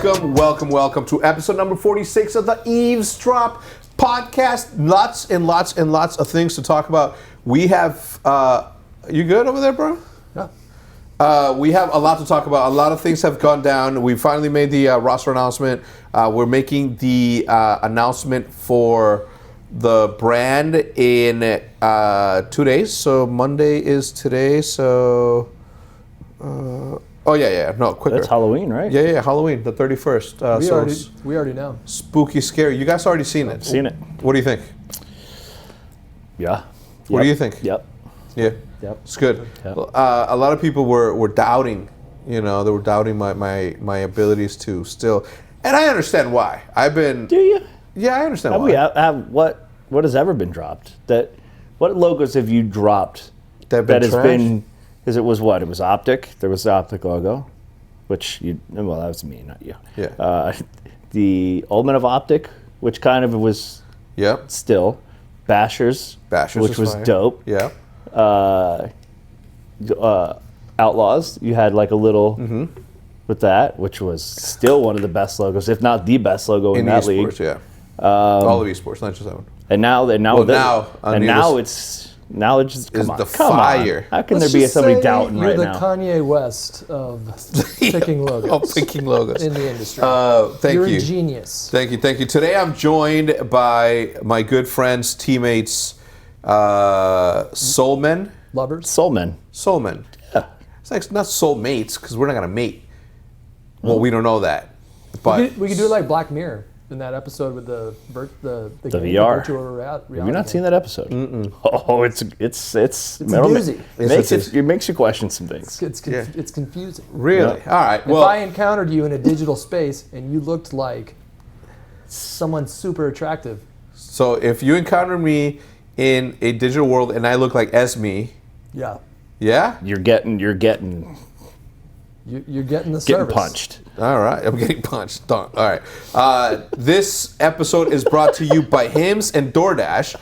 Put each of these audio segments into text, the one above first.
welcome to episode number 46 of the Eavesdrop podcast. Lots and lots and lots of things to talk about. We have, you good over there, bro? Yeah. We have a lot to talk about. A lot of things have gone down. We finally made the roster announcement. We're making the announcement for the brand in 2 days. So Monday is today. So, no, quicker. That's Halloween, right? Yeah, Halloween, the 31st. We already know. Spooky, scary. You guys already seen it? Seen it. What do you think? Yeah. What do you think? Yep. Yeah. Yep. It's good. Yep. A lot of people were doubting. You know, they were doubting my abilities to still, and I understand why. Do you? Yeah, I understand why. What has ever been dropped? What logos have you dropped that has been? Because it was optic. There was the optic logo, that was me, not you. Yeah. The Ultimate of Optic, which kind of was. Yep. Still, Bashers, which was fine. dope. Yeah. Outlaws, you had like a little with that, which was still one of the best logos, if not the best logo in that league. Yeah. All of esports, not just that one. And now it's just come on. Fire. How can there be somebody doubting right now? You're the Kanye West of picking logos. Picking logos in the industry. Thank you. You're a genius. Thank you. Today I'm joined by my good friends, teammates, Soulmen. Lovers? Soulmen. Yeah. It's like not soulmates, because we're not going to mate. Well, we don't know that. But we could do it like Black Mirror in that episode with the VR. Virtual reality. Have you not seen that episode? Mm-mm. Oh, it's a doozy. It makes you question some things. It's confusing. Really? Yeah. All right. If I encountered you in a digital space and you looked like someone super attractive. So if you encounter me in a digital world and I look like Esme. Yeah. Yeah? You're getting the service. punched. All right, I'm getting punched. All right. This episode is brought to you by Hecz and DoorDash.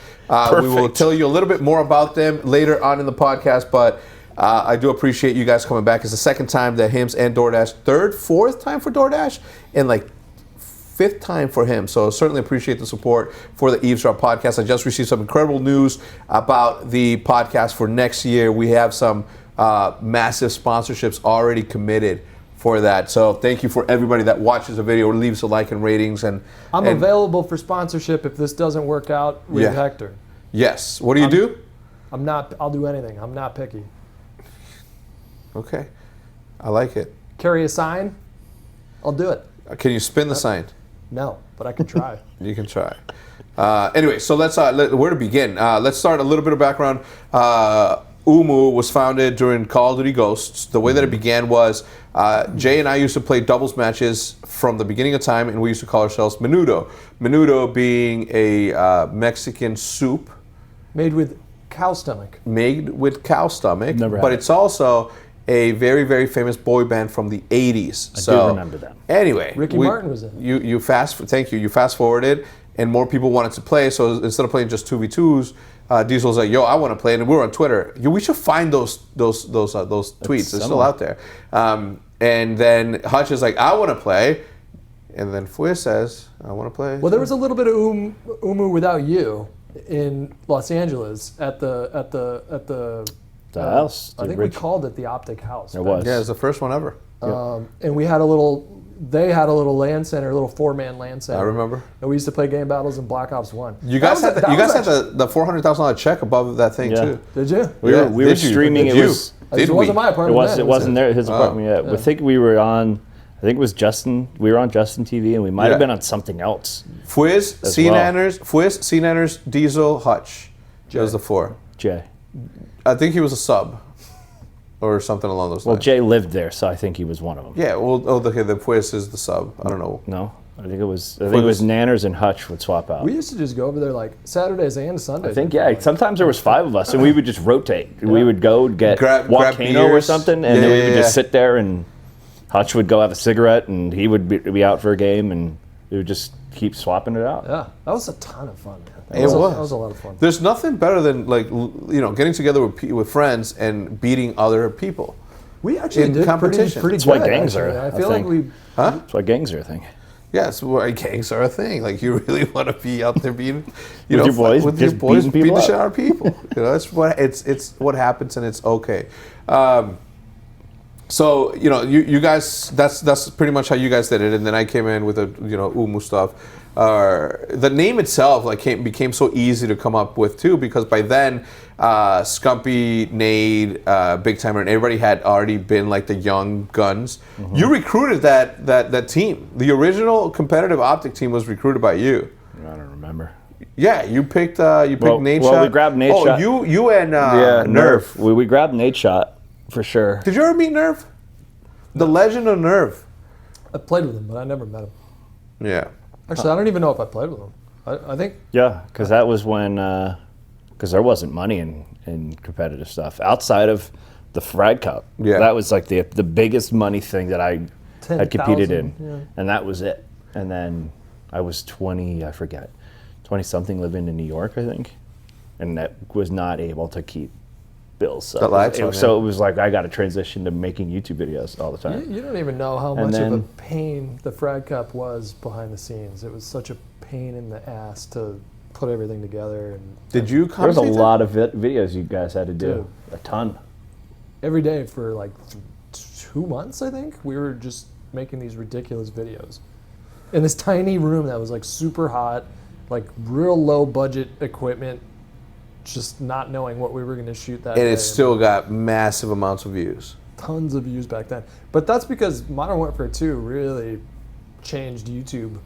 We will tell you a little bit more about them later on in the podcast, but I do appreciate you guys coming back. It's the second time that Hecz and DoorDash, fourth time for DoorDash, and like fifth time for him. So certainly appreciate the support for the Eavesdrop podcast. I just received some incredible news about the podcast for next year. We have some massive sponsorships already committed for that. So thank you for everybody that watches the video, leaves a like and ratings. And I'm available for sponsorship if this doesn't work out with Hector. Yes. What do you do? I'll do anything. I'm not picky. Okay. I like it. Carry a sign? I'll do it. Can you spin the sign? No, but I can try. You can try. Anyway, so let's where to begin? Let's start a little bit of background. Omoo was founded during Call of Duty Ghosts. The way that it began was Jay and I used to play doubles matches from the beginning of time, and we used to call ourselves Menudo. Menudo being a Mexican soup. Made with cow stomach. Never but had it's also a very, very famous boy band from the 80s. I do remember them. Anyway. Ricky Martin was in it. You fast forwarded, and more people wanted to play, so instead of playing just 2v2s, Diesel was like, "Yo, I want to play," and we were on Twitter. We should find those tweets. They're still out there. And then Hutch is like, "I want to play," and then Fuez says, "I want to play." Well, there was a little bit of Omoo without you in Los Angeles at the house. I think we called it the Optic House. It was. Yeah, it was the first one ever. And we had they had a little LAN center, a little 4-man LAN center. I remember. And we used to play game battles in Black Ops 1. You guys had the $400,000 check above that thing too. Did you? We were streaming. It wasn't my apartment. It wasn't his apartment yet. Yeah. I think we were on. I think it was Justin. We were on Justin TV, and we might have been on something else. Fuez, C-Nanners, Diesel, Hutch. That was the four. Jay. I think he was a sub. Or something along those lines. Well, Jay lived there, so I think he was one of them. Yeah, the Fuez is the sub. I don't know. No, I think it was Nanners and Hutch would swap out. We used to just go over there like Saturdays and Sundays. I think, sometimes there was 5 of us, and we would just rotate. Yeah. We would go get Volcano or something, and then we would just sit there, and Hutch would go have a cigarette, and he would be out for a game, and we would just keep swapping it out. Yeah, that was a ton of fun, man. That was a lot of fun. There's nothing better than getting together with friends and beating other people. We actually in did competition. pretty That's good. why gangs actually. are. I feel like we. That's why gangs are a thing. Yes, why gangs are a thing. Like you really want to be out there being, With your boys, with your just boys, beating beating people the up. shit out of people. It's what happens, and it's okay. So you guys, that's pretty much how you guys did it, and then I came in with the Omoo stuff. The name itself became so easy to come up with too, because by then Scumpy, Nade, Big Timer, and everybody had already been like the young guns. Mm-hmm. You recruited that team. The original competitive optic team was recruited by you. I don't remember. Yeah, you picked Nade Shot. Well, we grabbed Nade Shot. Oh, you and Nerf. We grabbed Nade Shot for sure. Did you ever meet Nerf? The legend of Nerf. I played with him, but I never met him. Yeah. Actually, I don't even know if I played with him. I think. Yeah, because that was when, because there wasn't money in competitive stuff outside of the Frag Cup. Yeah. That was like the biggest money thing that I had competed in, 10,000, and that was it. And then I was 20, I forget, 20-something, living in New York, I think, and that was not able to keep bills. So it was like I got to transition to making YouTube videos all the time. You don't even know how much of a pain the Frag Cup was behind the scenes. It was such a pain in the ass to put everything together. And did you? There was a lot of videos you guys had to do. A ton. Every day for like 2 months, I think, we were just making these ridiculous videos in this tiny room that was like super hot, like real low budget equipment. Just not knowing what we were going to shoot that day. And it still got massive amounts of views. Tons of views back then. But that's because Modern Warfare 2 really changed YouTube,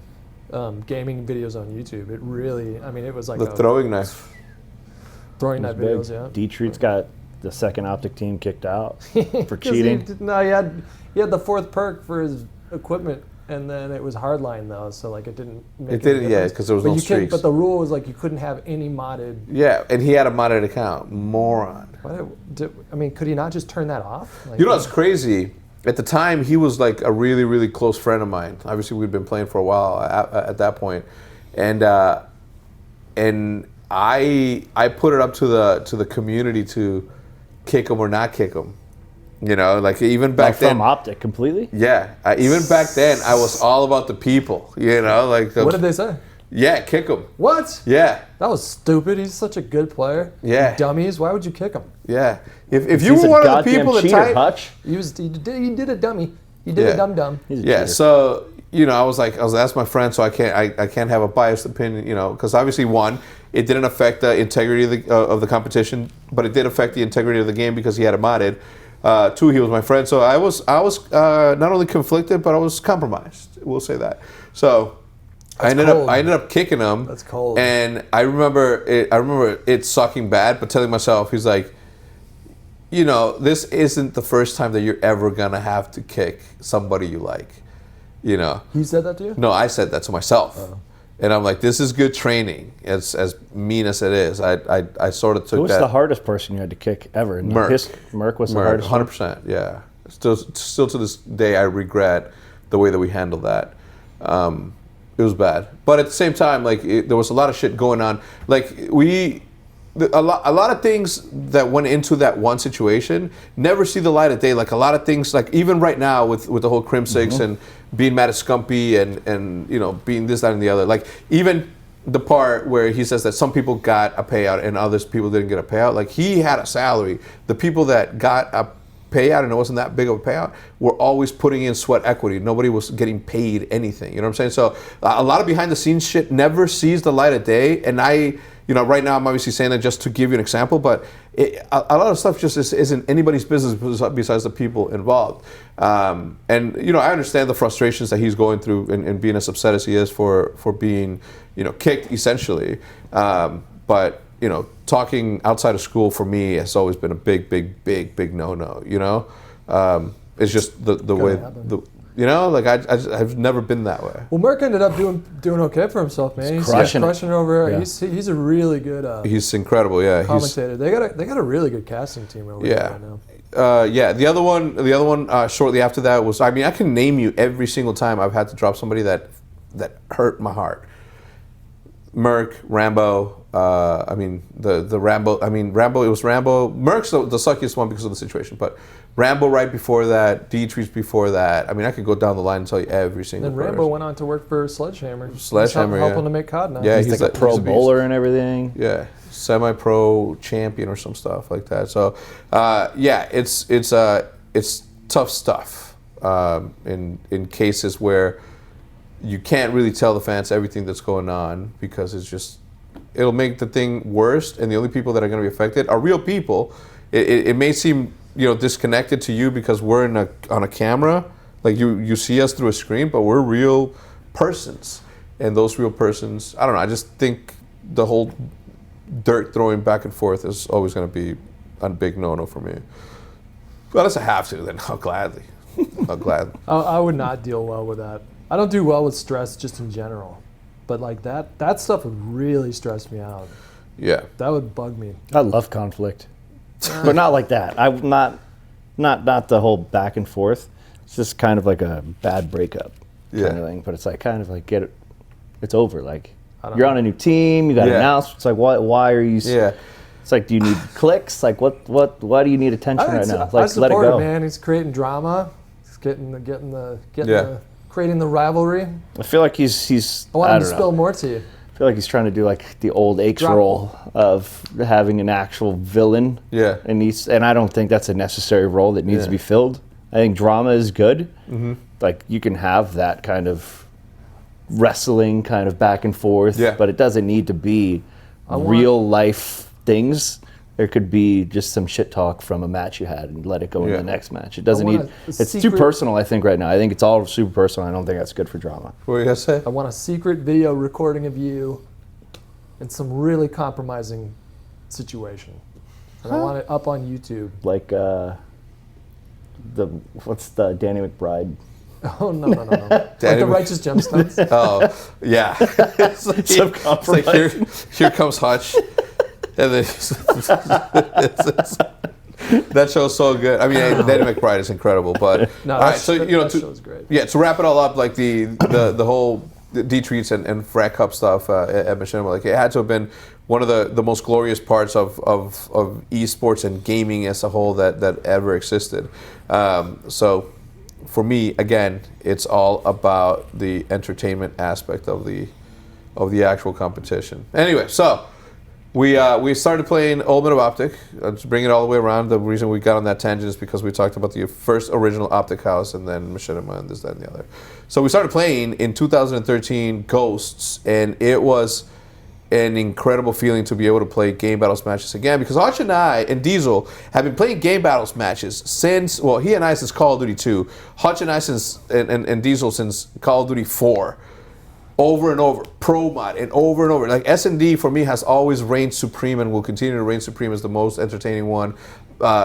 gaming videos on YouTube. It really, it was like the throwing knife. Throwing knife videos, yeah. dtreats got the second optic team kicked out for cheating. He had the fourth perk for his equipment. And then it was hardline though, so like it didn't make it didn't, yeah, because there was no streaks. But the rule was like you couldn't have any modded. Yeah, and he had a modded account. Moron. Could he not just turn that off? Like, what's crazy? At the time, he was like a really, really close friend of mine. Obviously, we'd been playing for a while at that point, and I put it up to the community to kick him or not kick him. Even back then. From optic completely? Yeah. Even back then, I was all about the people, what did they say? Yeah, kick him. What? Yeah. That was stupid. He's such a good player. Yeah. Dummies. Why would you kick him? Yeah. If you were one of the people that typed. Hutch. He did a dummy. He did a dumb. Yeah. So, I was that's my friend, so I can't have a biased opinion, because obviously, one, it didn't affect the integrity of the competition, but it did affect the integrity of the game because he had it modded. Two, he was my friend, so I was not only conflicted, but I was compromised. We'll say that. So I ended up kicking him. That's cold. And I remember it sucking bad, but telling myself, he's like, this isn't the first time that you're ever gonna have to kick somebody you like. He said that to you? No, I said that to myself. Oh. And I'm like, this is good training, as mean as it is. I sort of took that. Who was the hardest person you had to kick ever? Merc was the hardest 100%, yeah. Still to this day, I regret the way that we handled that. It was bad. But at the same time, there was a lot of shit going on. A lot of things that went into that one situation never see the light of day. Like a lot of things, like even right now with the whole Crimsix and being mad at Scumpy and being this, that, and the other. Like even the part where he says that some people got a payout and others people didn't get a payout. Like he had a salary. The people that got a payout and it wasn't that big of a payout were always putting in sweat equity. Nobody was getting paid anything. You know what I'm saying? So a lot of behind the scenes shit never sees the light of day. And right now I'm obviously saying that just to give you an example, but a lot of stuff just isn't anybody's business besides the people involved. And I understand the frustrations that he's going through and being as upset as he is for being kicked essentially. But talking outside of school for me has always been a big no. It's just the way I've never been that way. Well, Merc ended up doing okay for himself, man. He's crushing it over. Yeah. He's a really good. He's incredible. Yeah, commentator. They got a really good casting team over there right now. The other one shortly after that was. I can name you every single time I've had to drop somebody that hurt my heart. Merc, Rambo, I mean, the Rambo. I mean, Rambo. It was Rambo. Merck's the suckiest one because of the situation, but Rambo right before that, dtreats before that. I mean, I could go down the line and tell you every single. Then Rambo went on to work for Sledgehammer. Sledgehammer, helping to make COD now. Yeah, he's like a pro bowler and everything. Yeah, semi-pro champion or some stuff like that. So, yeah, it's tough stuff in cases where you can't really tell the fans everything that's going on because it'll make the thing worse, and the only people that are going to be affected are real people. It may seem disconnected to you because we're on a camera, like you see us through a screen, but we're real persons, and those real persons, I don't know. I just think the whole dirt throwing back and forth is always going to be a big no-no for me. But unless I have to, then I'll gladly. I would not deal well with that. I don't do well with stress just in general, but like that stuff would really stress me out. Yeah, that would bug me. I love conflict, but not like that. I'm not the whole back and forth. It's just kind of like a bad breakup kind of thing. But it's like kind of like it's over. Like you're on a new team, you got an announcement. It's like why are you? Yeah. It's like, do you need clicks? Like why do you need attention right now? Like, I support let it go. It, man. He's creating drama. He's creating the rivalry. I feel like he's. I want him to spill more to you. I feel like he's trying to do like the old Hecz role of having an actual villain. Yeah. And I don't think that's a necessary role that needs to be filled. I think drama is good. Mm-hmm. Like you can have that kind of wrestling kind of back and forth, but it doesn't need to be real life things. There could be just some shit talk from a match you had and let it go in the next match. It doesn't need. It's too personal, I think, right now. I think it's all super personal. I don't think that's good for drama. What were you gonna say? I want a secret video recording of you in some really compromising situation, and I want it up on YouTube. Like what's the Danny McBride? Oh no! Like the Righteous Gemstones. Oh yeah. It's like here comes Hutch. And then that show's so good. I mean, Danny McBride is incredible, but no, all right. So that show's great. Yeah, to wrap it all up, like the whole dtreats and Frag Cup stuff at Machinima, like it had to have been one of the most glorious parts of esports and gaming as a whole that ever existed. So for me, again, it's all about the entertainment aspect of the actual competition. Anyway, so. We started playing Ultimate of Optic. To bring it all the way around, the reason we got on that tangent is because we talked about the first original Optic house and then Machinima and this, that, and the other. So we started playing in 2013 Ghosts, and it was an incredible feeling to be able to play game battles matches again because Hutch and I and Diesel have been playing game battles matches since, well, he and I since Call of Duty 2, Hutch and I since, and Diesel since Call of Duty 4. Over and over, pro mod, and over. Like S&D for me has always reigned supreme and will continue to reign supreme as the most entertaining one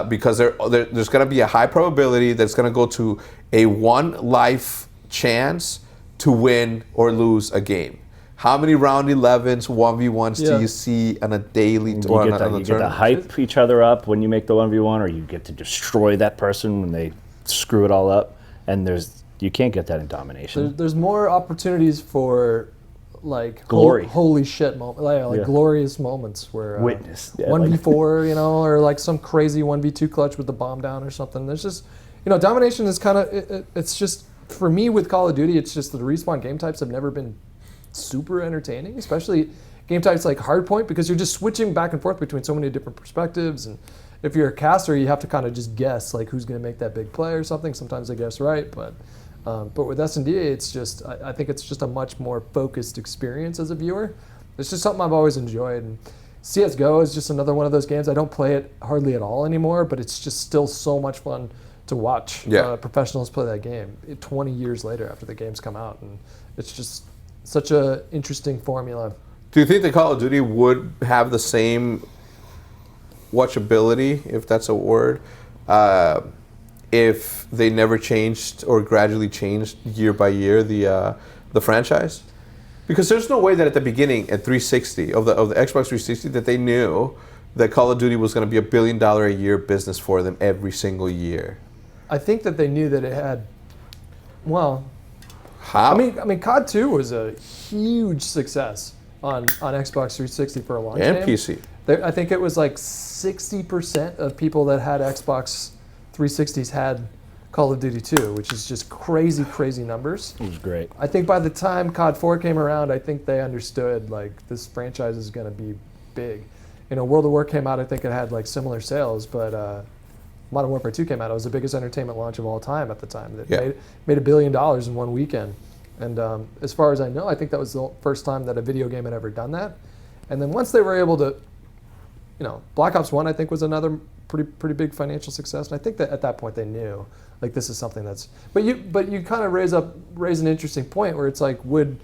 because there's going to be a high probability that's going to go to a one life chance to win or lose a game. How many round 11s, 1v1s do you see on a daily? You get to hype each other up when you make the 1v1, or you get to destroy that person when they screw it all up, and you can't get that in domination. There's more opportunities for like glory, holy shit moments, like glorious moments where witness 1v4, or like some crazy 1v2 clutch with the bomb down or something. There's just, domination is kind of it's just for me with Call of Duty. It's just the respawn game types have never been super entertaining, especially game types like Hardpoint because you're just switching back and forth between so many different perspectives, and if you're a caster, you have to kind of just guess like who's going to make that big play or something. Sometimes they guess right, but with S&D, it's just I think it's just a much more focused experience as a viewer. It's just something I've always enjoyed. And CS:GO is just another one of those games. I don't play it hardly at all anymore, but it's just still so much fun to watch professionals play that game 20 years later after the game's come out, and it's just such a interesting formula. Do you think that Call of Duty would have the same watchability, if that's a word, if they never changed or gradually changed year by year the franchise? Because there's no way that at the beginning at 360 of the Xbox 360 that they knew that Call of Duty was going to be $1 billion a year business for them every single year. I think that they knew that it had. Well, how? I mean, COD 2 was a huge success. on Xbox 360 for a launch and game. PC. I think it was like 60% of people that had Xbox 360s had Call of Duty 2, which is just crazy, crazy numbers. It was great. I think by the time COD 4 came around, I think they understood like this franchise is going to be big. World at War came out, I think it had like similar sales, but Modern Warfare 2 came out. It was the biggest entertainment launch of all time at the time. It made $1 billion in one weekend. And as far as I know, I think that was the first time that a video game had ever done that. And then once they were able to, Black Ops 1, I think, was another pretty big financial success. And I think that at that point they knew, like, this is something that's. But you kind of raise an interesting point where it's like, would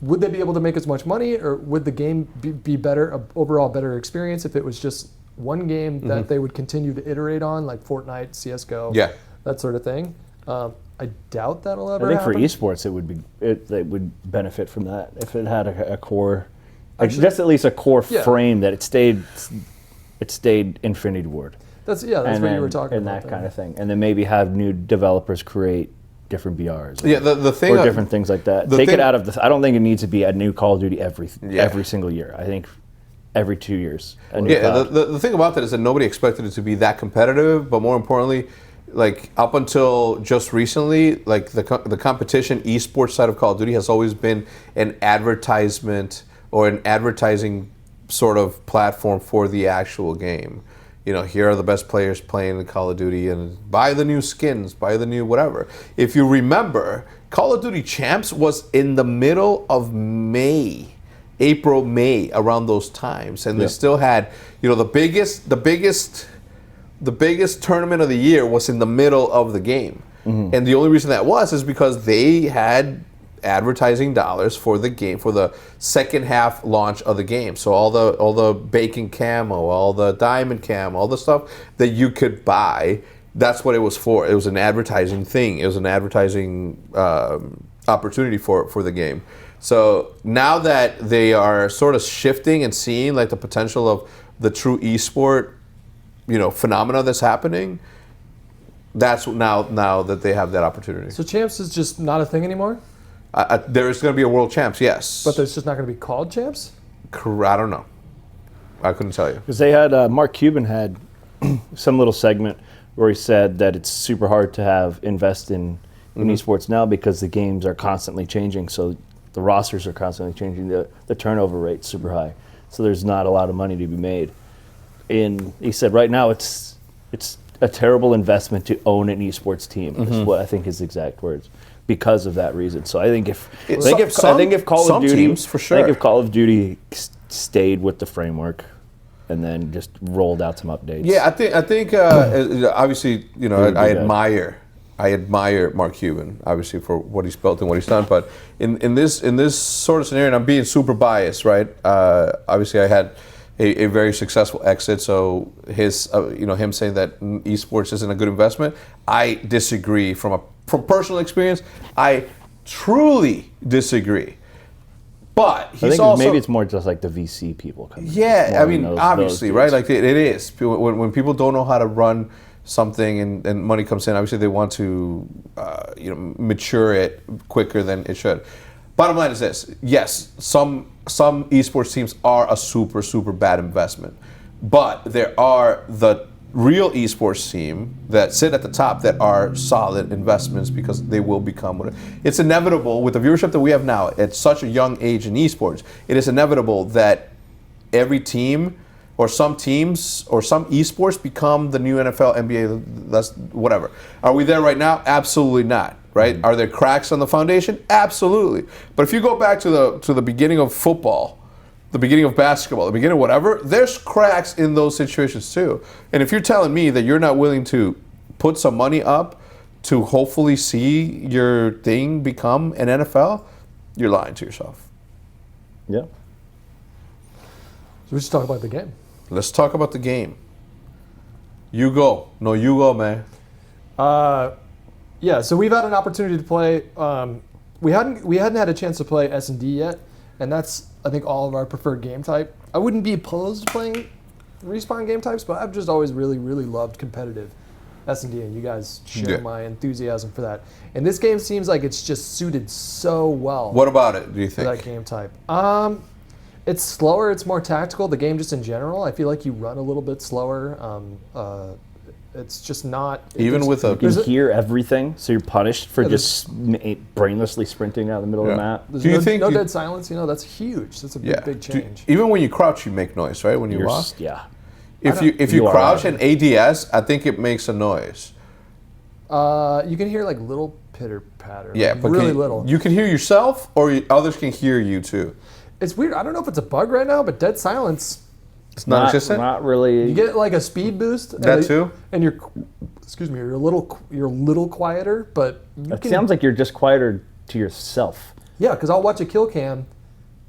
they be able to make as much money, or would the game be better, overall better experience if it was just one game that they would continue to iterate on, like Fortnite, CS:GO, that sort of thing? I doubt that'll ever happen. I think for esports, it would benefit from that if it had a core, just at least a core frame that it stayed Infinity Ward. That's what you were talking and about. And that kind of thing. And then maybe have new developers create different VRs. The thing, or different things like that. Take it out of the. I don't think it needs to be a new Call of Duty every single year. I think every 2 years. The thing about that is that nobody expected it to be that competitive, but more importantly, like up until just recently, like the competition esports side of Call of Duty has always been an advertisement or an advertising sort of platform for the actual game. Here are the best players playing in Call of Duty, and buy the new skins, buy the new whatever. If you remember, Call of Duty Champs was in the middle of April, May, around those times, and they still had, the biggest tournament of the year was in the middle of the game. And the only reason that is because they had advertising dollars for the game, for the second half launch of the game. So all the bacon camo, all the diamond camo, all the stuff that you could buy, that's what it was for. It was an advertising thing. It was an advertising opportunity for the game. So now that they are sort of shifting and seeing like the potential of the true esport phenomena that's happening, that's now that they have that opportunity. So Champs is just not a thing anymore? There is going to be a World Champs, yes. But there's just not going to be called Champs? I don't know. I couldn't tell you. Because they had, Mark Cuban had some little segment where he said that it's super hard to invest in esports now because the games are constantly changing. So the rosters are constantly changing. The turnover rate's super high. So there's not a lot of money to be made. And he said right now it's a terrible investment to own an esports team, is what I think his exact words, because of that reason. So I think if Call of Duty, teams, for sure. I think if Call of Duty stayed with the framework and then just rolled out some updates. Yeah, I think obviously, I admire Mark Cuban, obviously, for what he's built and what he's done. But in this sort of scenario, and I'm being super biased, right? Obviously, I had a very successful exit, so him saying that esports isn't a good investment, I disagree. From personal experience, I truly disagree. But he's maybe it's more just like the VC people coming. Yeah, I mean, obviously, right? Like it is. When people don't know how to run something and money comes in, obviously they want to mature it quicker than it should. Bottom line is this: yes, some esports teams are a super, super bad investment, but there are the real esports team that sit at the top that are solid investments because they will become what it's inevitable with the viewership that we have now at such a young age in esports. It is inevitable that every team or some teams or some esports become the new NFL, NBA, that's whatever. Are we there right now? Absolutely not. Right? Are there cracks on the foundation? Absolutely. But if you go back to the beginning of football, the beginning of basketball, the beginning of whatever, there's cracks in those situations too. And if you're telling me that you're not willing to put some money up to hopefully see your thing become an NFL, you're lying to yourself. Yeah. So we should talk about the game. Let's talk about the game. You go. No, you go, man. Yeah, so we've had an opportunity to play. We hadn't had a chance to play S&D yet, and that's, I think, all of our preferred game type. I wouldn't be opposed to playing Respawn game types, but I've just always really, really loved competitive S&D, and you guys share my enthusiasm for that. And this game seems like it's just suited so well. What about it, do you think? For that game type. It's slower. It's more tactical. The game just in general, I feel like you run a little bit slower. It's just not... Even with a... You can hear everything, so you're punished for just brainlessly sprinting out of the middle of the map. There's no dead silence, that's huge. That's a big change. Even when you crouch, you make noise, right? When you walk? Yeah. If you crouch in ADS, I think it makes a noise. You can hear like little pitter-patter. Yeah, like but really little. You can hear yourself, or others can hear you too. It's weird. I don't know if it's a bug right now, but dead silence... It's non-existent? Not really. You get like a speed boost. That too? And you're a little quieter, but It sounds like you're just quieter to yourself. Yeah, because I'll watch a kill cam,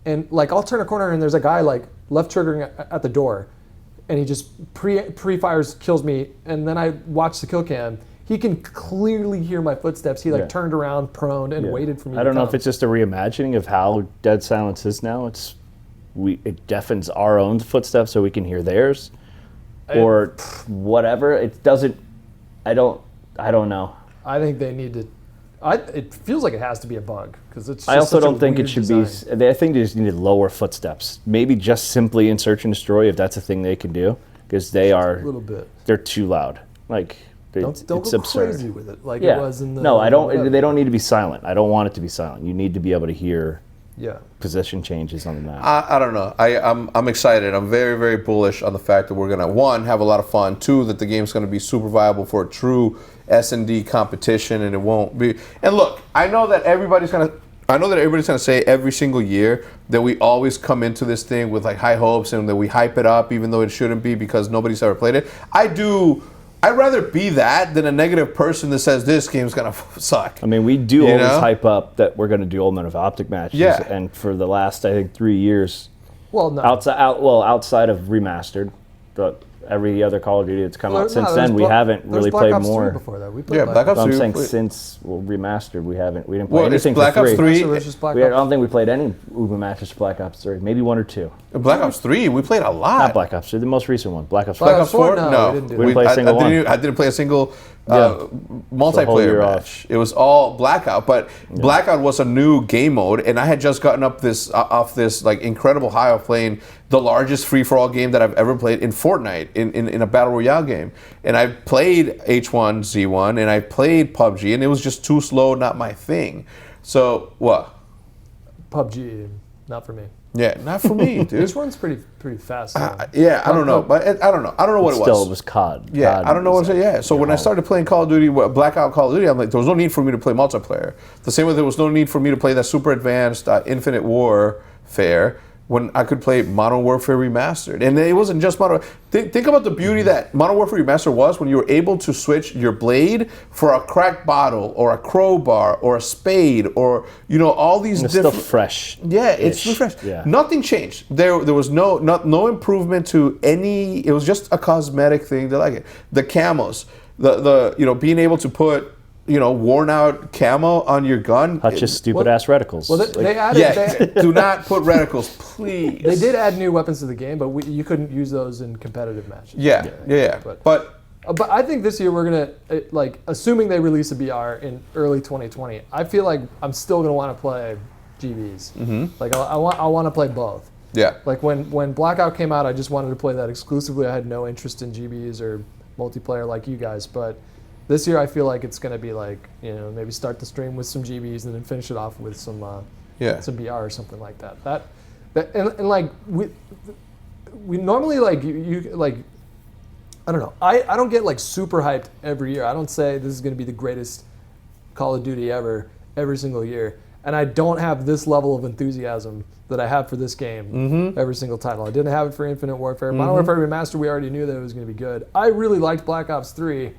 and like I'll turn a corner and there's a guy like left triggering at the door, and he just pre-fires, kills me, and then I watch the kill cam. He can clearly hear my footsteps. He turned around prone and waited for me. I don't know if it's just a reimagining of how dead silence is now. It deafens our own footsteps so we can hear theirs, or whatever. It doesn't. I don't know. I think they need to. It feels like it has to be a bug because it's. Just I also such don't a think it weird should design. be. I think they just need lower footsteps. Maybe just simply in search and destroy if that's a thing they can do, because they are a little bit. They're too loud. Like don't it's go absurd. crazy with it like it was in the. No, I don't. They don't need to be silent. I don't want it to be silent. You need to be able to hear. Yeah. Position changes on the map. I don't know. I'm excited. I'm very, very bullish on the fact that we're gonna, one, have a lot of fun. Two, that the game's gonna be super viable for a true S&D competition, and it won't be. And look, I know that everybody's gonna say every single year that we always come into this thing with like high hopes and that we hype it up, even though it shouldn't be because nobody's ever played it. I'd rather be that than a negative person that says this game's gonna suck. I mean, we do always hype up that we're gonna do Ultimate of Optic matches, and for the last, I think, 3 years, outside of Remastered, every other Call of Duty that's come out since then, we haven't really played more. Before that, we played Black Ops 3. I'm saying since Remastered, we didn't play anything Black for Ops 3. I don't think we played any Uber matches for Black Ops 3. Maybe one or two. Black Ops 3, we played a lot. Not Black Ops 3, the most recent one. Black Ops 4. Black Ops 4? No. We didn't do We didn't play a single one. I didn't play a single multiplayer match. It was all Blackout, but Blackout was a new game mode, and I had just gotten up off this like incredible high of playing the largest free-for-all game that I've ever played in Fortnite, in a Battle Royale game. And I played H1Z1, and I played PUBG, and it was just too slow, not my thing. So, what? PUBG, not for me. Yeah, not for me, dude. This one's pretty fast. I don't know, but I don't know. I don't know what it was. Still, it was COD. Yeah, COD I don't know what it was. Yeah, so when I started playing Call of Duty, Blackout Call of Duty, I'm like, there was no need for me to play multiplayer. The same way there was no need for me to play that super advanced Infinite Warfare when I could play Modern Warfare Remastered. And it wasn't just Modern Warfare. Think about the beauty that Modern Warfare Remastered was when you were able to switch your blade for a cracked bottle or a crowbar or a spade or, all these it's different... still fresh. Yeah, it's still fresh. Yeah. Nothing changed. There was no improvement to any... It was just a cosmetic thing. They like it. The camos, the being able to put... worn out camo on your gun. Hutch's stupid ass reticles. Well, they added. Do not put reticles, please. They did add new weapons to the game, but you couldn't use those in competitive matches. Yeah. But I think this year we're gonna assuming they release a BR in early 2020. I feel like I'm still gonna want to play GBs. Mm-hmm. Like I want to play both. Yeah. Like when Blackout came out, I just wanted to play that exclusively. I had no interest in GBs or multiplayer like you guys, but. This year, I feel like it's going to be like, maybe start the stream with some GBs and then finish it off with some BR or something like that. And like we normally I don't know. I don't get like super hyped every year. I don't say this is going to be the greatest Call of Duty ever every single year. And I don't have this level of enthusiasm that I have for this game every single title. I didn't have it for Infinite Warfare. Modern Warfare Remastered, we already knew that it was going to be good. I really liked Black Ops 3.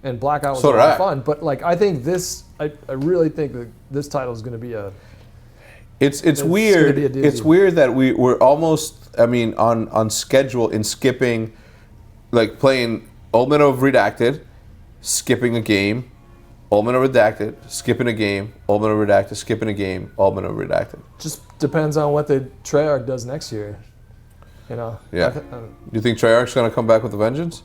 And Blackout was a lot of fun, but I think I really think that this title is going to be It's weird. It's weird that we're almost on schedule in skipping, like playing Ultimate of Redacted, skipping a game, Ultimate of Redacted, skipping a game, Ultimate of Redacted, skipping a game, Ultimate of Redacted. Just depends on what the Treyarch does next year. Yeah. Do you think Treyarch's going to come back with a vengeance?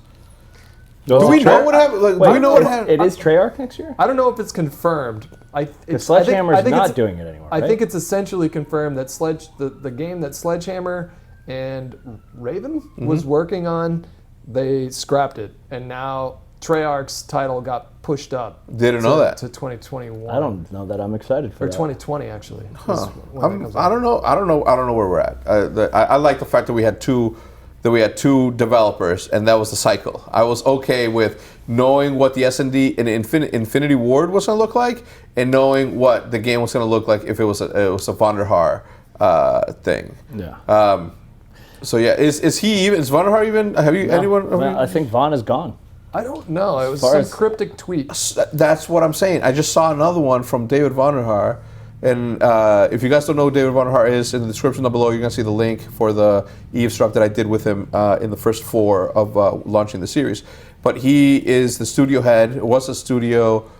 Do we know what happened? Like, do we know what happened? It is Treyarch next year? I don't know if it's confirmed. Sledgehammer's not doing it anymore, right? I think it's essentially confirmed that the game that Sledgehammer and Raven was working on, they scrapped it, and now Treyarch's title got pushed up. Didn't know that to 2021. I don't know that I'm excited for or that. 2020 actually. Huh. I don't know where we're at. I like the fact that we had two developers, and that was the cycle. I was okay with knowing what the S&D in Infinity Ward was going to look like, and knowing what the game was going to look like if it was a Von der Haar thing. Yeah. So yeah, is he even? Is Von der Haar even? Have you anyone? I think Von is gone. I don't know. It was some cryptic tweet. That's what I'm saying. I just saw another one from David Von der Haar. And if you guys don't know who David Von der Haar is, in the description down below, you're going to see the link for the Eavesdrop that I did with him in the first 4 of launching the series. But he is the studio head, was a studio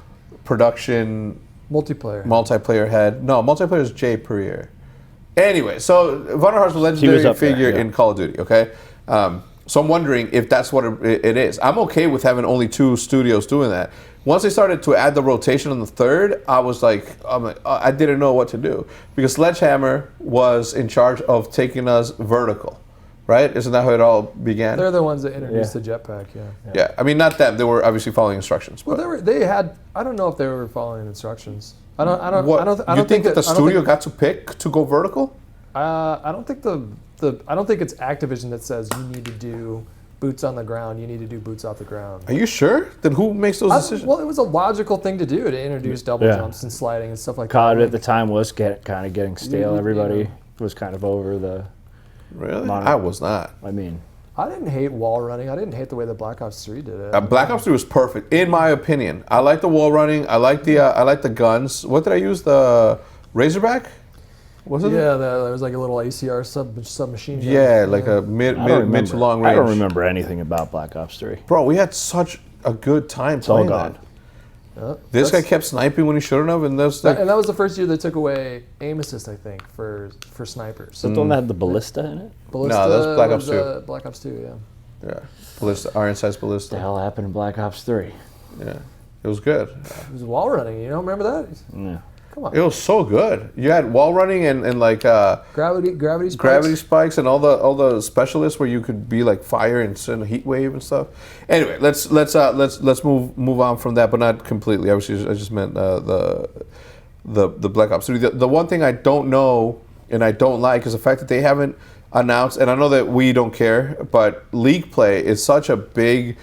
production... Multiplayer head. No, multiplayer is Jay Perrier. Anyway, so Von der Haar's a legendary figure in Call of Duty, okay? So I'm wondering if that's what it is. I'm okay with having only 2 studios doing that. Once they started to add the rotation on the 3rd, I was like, I didn't know what to do. Because Sledgehammer was in charge of taking us vertical, right? Isn't that how it all began? They're the ones that introduced the jetpack, Yeah, I mean, not them. They were obviously following instructions. Well, they had, I don't know if they were following instructions. I don't think the studio got to pick to go vertical? I don't think I don't think it's Activision that says you need to do boots on the ground, you need to do boots off the ground. Are you sure? Then who makes those decisions? Well, it was a logical thing to do, to introduce double jumps and sliding and stuff like COD that. at the time was kind of getting stale. Everybody was kind of over the... Really? I was not. I mean... I didn't hate wall running. I didn't hate the way that Black Ops 3 did it. Black Ops 3 was perfect, in my opinion. I like the wall running. I like the guns. What did I use? The Razorback? Was it? Yeah, there was like a little ACR submachine gun. Yeah, like a mid to long range. I don't remember anything about Black Ops 3. Bro, we had such a good time playing that. This guy kept sniping when he shouldn't have, and that was the first year they took away aim assist, I think, for snipers. So the one that had the ballista in it? Ballista no, that was Black Ops 2. Black Ops 2, yeah. Yeah, ballista, iron-sized ballista. What the hell happened in Black Ops 3? Yeah, it was good. It was wall running. You don't remember that? Yeah. Come on. It was so good. You had wall running and like gravity spikes and all the specialists where you could be like fire and send a heat wave and stuff. Anyway, let's move on from that, but not completely. Obviously, I just meant the Black Ops 3. The one thing I don't know and I don't like is the fact that they haven't announced. And I know that we don't care, but league play is such a big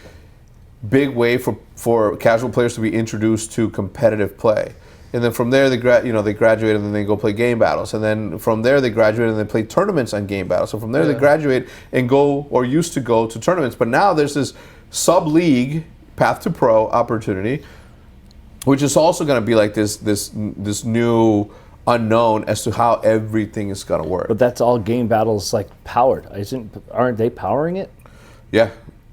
way for casual players to be introduced to competitive play. And then from there, they graduate and then they go play game battles. And then from there, they graduate and they play tournaments on game battles. So from there, they graduate and go, or used to go, to tournaments. But now there's this sub-league, path to pro opportunity, which is also going to be like this new unknown as to how everything is going to work. But that's all game battles like powered. Aren't they powering it? Yeah.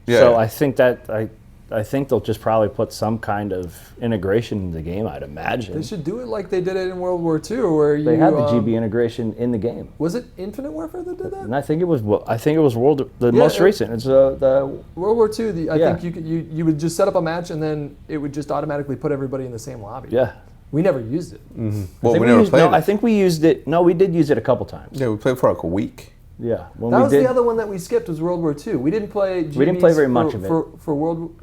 So I think they'll just probably put some kind of integration in the game, I'd imagine. They should do it like they did it in World War II, where they had the GB integration in the game. Was it Infinite Warfare that did that? And I think it was most recent. It's the World War II. I think you would just set up a match and then it would just automatically put everybody in the same lobby. Yeah. We never used it. Mm-hmm. Well, we never played it. I think we used it. No, we did use it a couple times. Yeah, we played for like a week. Yeah, the other one that we skipped was World War II. We didn't play. GBs we didn't play very much of it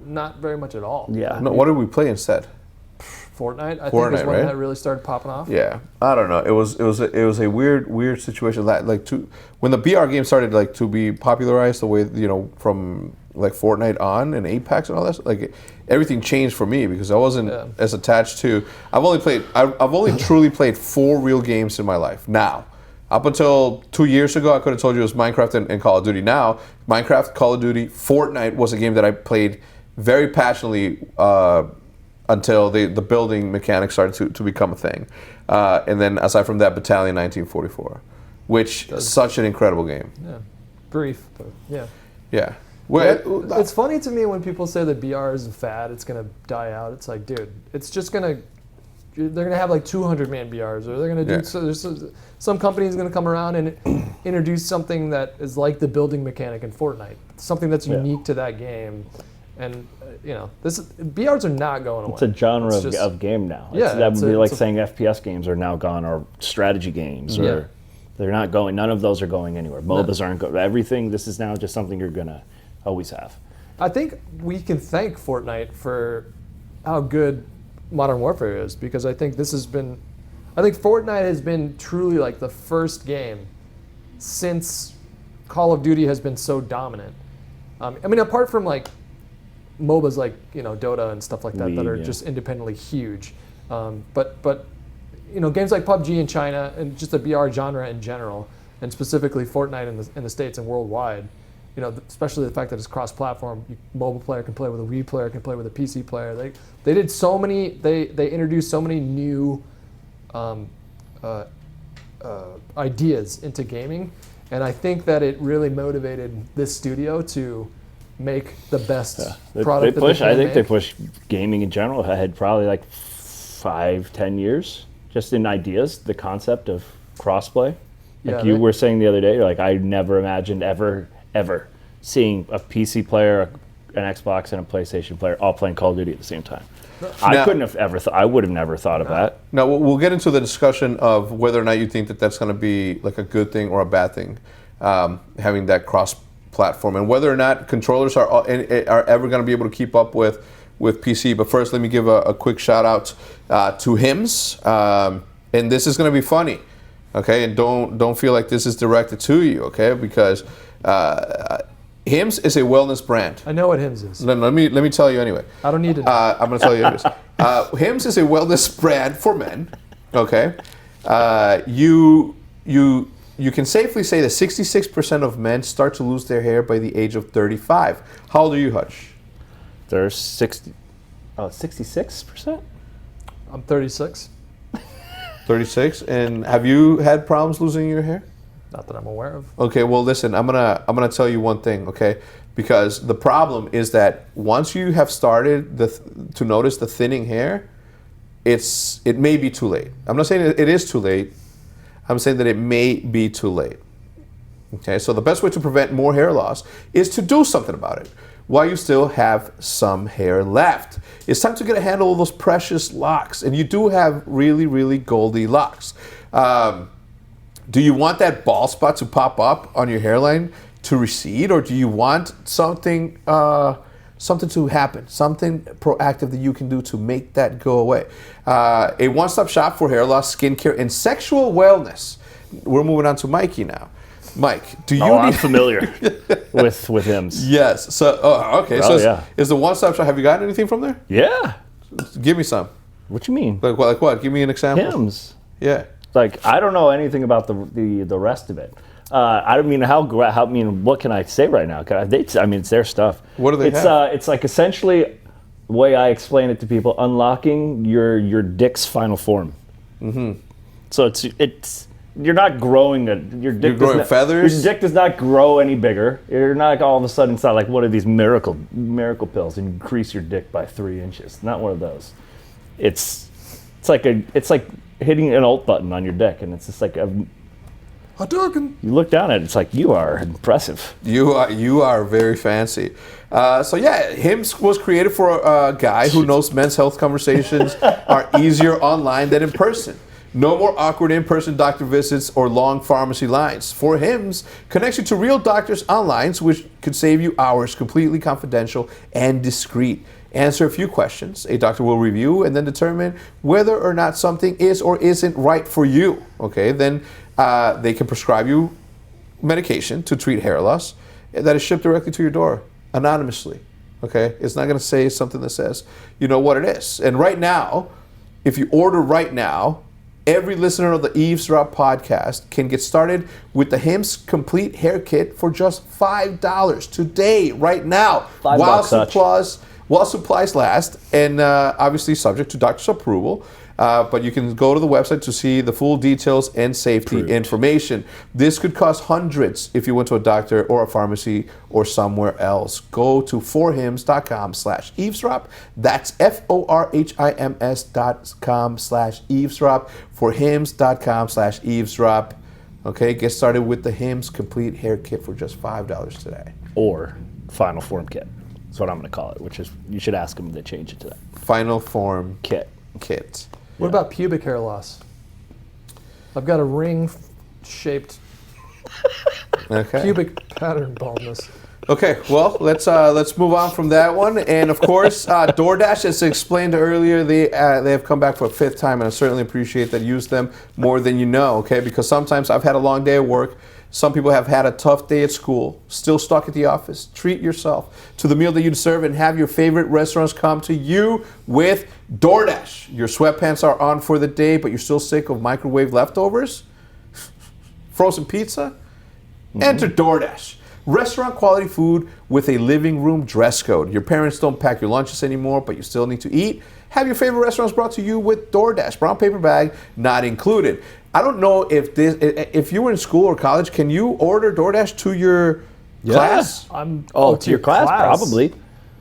not very much at all. Yeah. No, what did we play instead? Fortnite. I think was when that really started popping off. Yeah, I don't know. It was a weird situation. When the BR game started to be popularized the way from like Fortnite on and Apex and all that, like everything changed for me because I wasn't as attached to. I've only truly played 4 real games in my life now. Up until 2 years ago, I could have told you it was Minecraft and Call of Duty. Now, Minecraft, Call of Duty, Fortnite was a game that I played very passionately until the building mechanics started to become a thing. And then aside from that, Battalion 1944, which is such an incredible game. Yeah, brief, but yeah. Yeah. Well, it's funny to me when people say that BR is a fad, it's going to die out. It's like, dude, it's just going to... They're going to have like 200-man BRs, or they're going to do... So there's some company's going to come around and introduce something that is like the building mechanic in Fortnite, something that's unique to that game, And BRs are not going away. It's a genre of game now. That would be like saying FPS games are now gone, or strategy games, or they're not going. None of those are going anywhere. MOBAs aren't going. Everything. This is now just something you're gonna always have. I think we can thank Fortnite for how good Modern Warfare is, because I think Fortnite has been truly like the first game since Call of Duty has been so dominant. Apart from like MOBAs like Dota and stuff like that that are just independently huge, but games like PUBG in China and just the BR genre in general, and specifically Fortnite in the States and worldwide, especially the fact that it's cross-platform. Mobile player can play with a Wii player, can play with a PC player. They did so many. They introduced so many new ideas into gaming, and I think that it really motivated this studio to make the best product. I think they push gaming in general ahead probably like 5-10 years, just in ideas, the concept of crossplay. Like you were saying the other day, like I never imagined ever seeing a PC player, an Xbox, and a PlayStation player all playing Call of Duty at the same time. I would have never thought of that. Now we'll get into the discussion of whether or not you think that that's going to be like a good thing or a bad thing, having that cross-platform, and whether or not controllers are ever going to be able to keep up with PC. But first, let me give a quick shout out to Hecz, and this is going to be funny, okay? And don't feel like this is directed to you, okay? Because Hecz is a wellness brand. I know what Hecz is. Let me tell you anyway. I don't need to know. I'm going to tell you anyways. Hecz is a wellness brand for men. Okay, you can safely say that 66% of men start to lose their hair by the age of 35. How old are you, Hutch? There's 66%. I'm 36. 36, and have you had problems losing your hair? Not that I'm aware of. Okay, well listen, I'm gonna tell you one thing, okay? Because the problem is that once you have started to notice the thinning hair, it may be too late. I'm not saying it is too late. I'm saying that it may be too late. Okay, so the best way to prevent more hair loss is to do something about it while you still have some hair left. It's time to get a handle of those precious locks, and you do have really, really goldy locks. Do you want that bald spot to pop up on your hairline to recede, or do you want something to happen, something proactive that you can do to make that go away? A one-stop shop for hair loss, skincare, and sexual wellness. We're moving on to Mikey now. Mike, do you? I'm familiar with him. Yes. So, okay. Is the one-stop shop? Have you gotten anything from there? Yeah. Give me some. What you mean? Like what? Give me an example. Hymns. Yeah. Like I don't know anything about the rest of it. I don't mean what can I say right now? It's their stuff. What do they have? It's like essentially the way I explain it to people, unlocking your dick's final form. Mm-hmm. So it's you're not growing your dick. You're growing feathers. Your dick does not grow any bigger. You're not all of a sudden. It's not like one of these miracle pills and increase your dick by 3 inches. Not one of those. It's like hitting an alt button on your dick, and it's just like you look down at it, it's like you are impressive. You are very fancy. Hymns was created for a guy who knows men's health conversations are easier online than in person. No more awkward in-person doctor visits or long pharmacy lines. For Hymns connects you to real doctors online, which could save you hours, completely confidential and discreet. Answer a few questions. A doctor will review and then determine whether or not something is or isn't right for you. Okay, then they can prescribe you medication to treat hair loss that is shipped directly to your door anonymously. Okay, it's not going to say something that says you know what it is. And right now, if you order right now, every listener of the Eavesdrop podcast can get started with the Hymns Complete Hair Kit for just $5 today, right now, while supplies last, and obviously subject to doctor's approval. But you can go to the website to see the full details and safety information. This could cost hundreds if you went to a doctor or a pharmacy or somewhere else. Go to forhims.com/eavesdrop. That's forhims.com/eavesdrop. Forhims.com/eavesdrop. Okay, get started with the Hymns Complete Hair Kit for just $5 today. Or Final Form Kit. That's what I'm going to call it, which is you should ask them to change it to that. Final form Kit. What about pubic hair loss? I've got a ring-shaped pubic pattern baldness. Okay, well, let's move on from that one. And of course, DoorDash, as explained earlier, they have come back for a 5th time, and I certainly appreciate that. Use them more than you know, okay? Because sometimes I've had a long day at work. Some people have had a tough day at school, still stuck at the office. Treat yourself to the meal that you deserve and have your favorite restaurants come to you with DoorDash. Your sweatpants are on for the day, but you're still sick of microwave leftovers? Frozen pizza? Enter DoorDash. Restaurant quality food with a living room dress code. Your parents don't pack your lunches anymore, but you still need to eat. Have your favorite restaurants brought to you with DoorDash. Brown paper bag not included. I don't know if you were in school or college, can you order DoorDash to your class? To your class? Probably.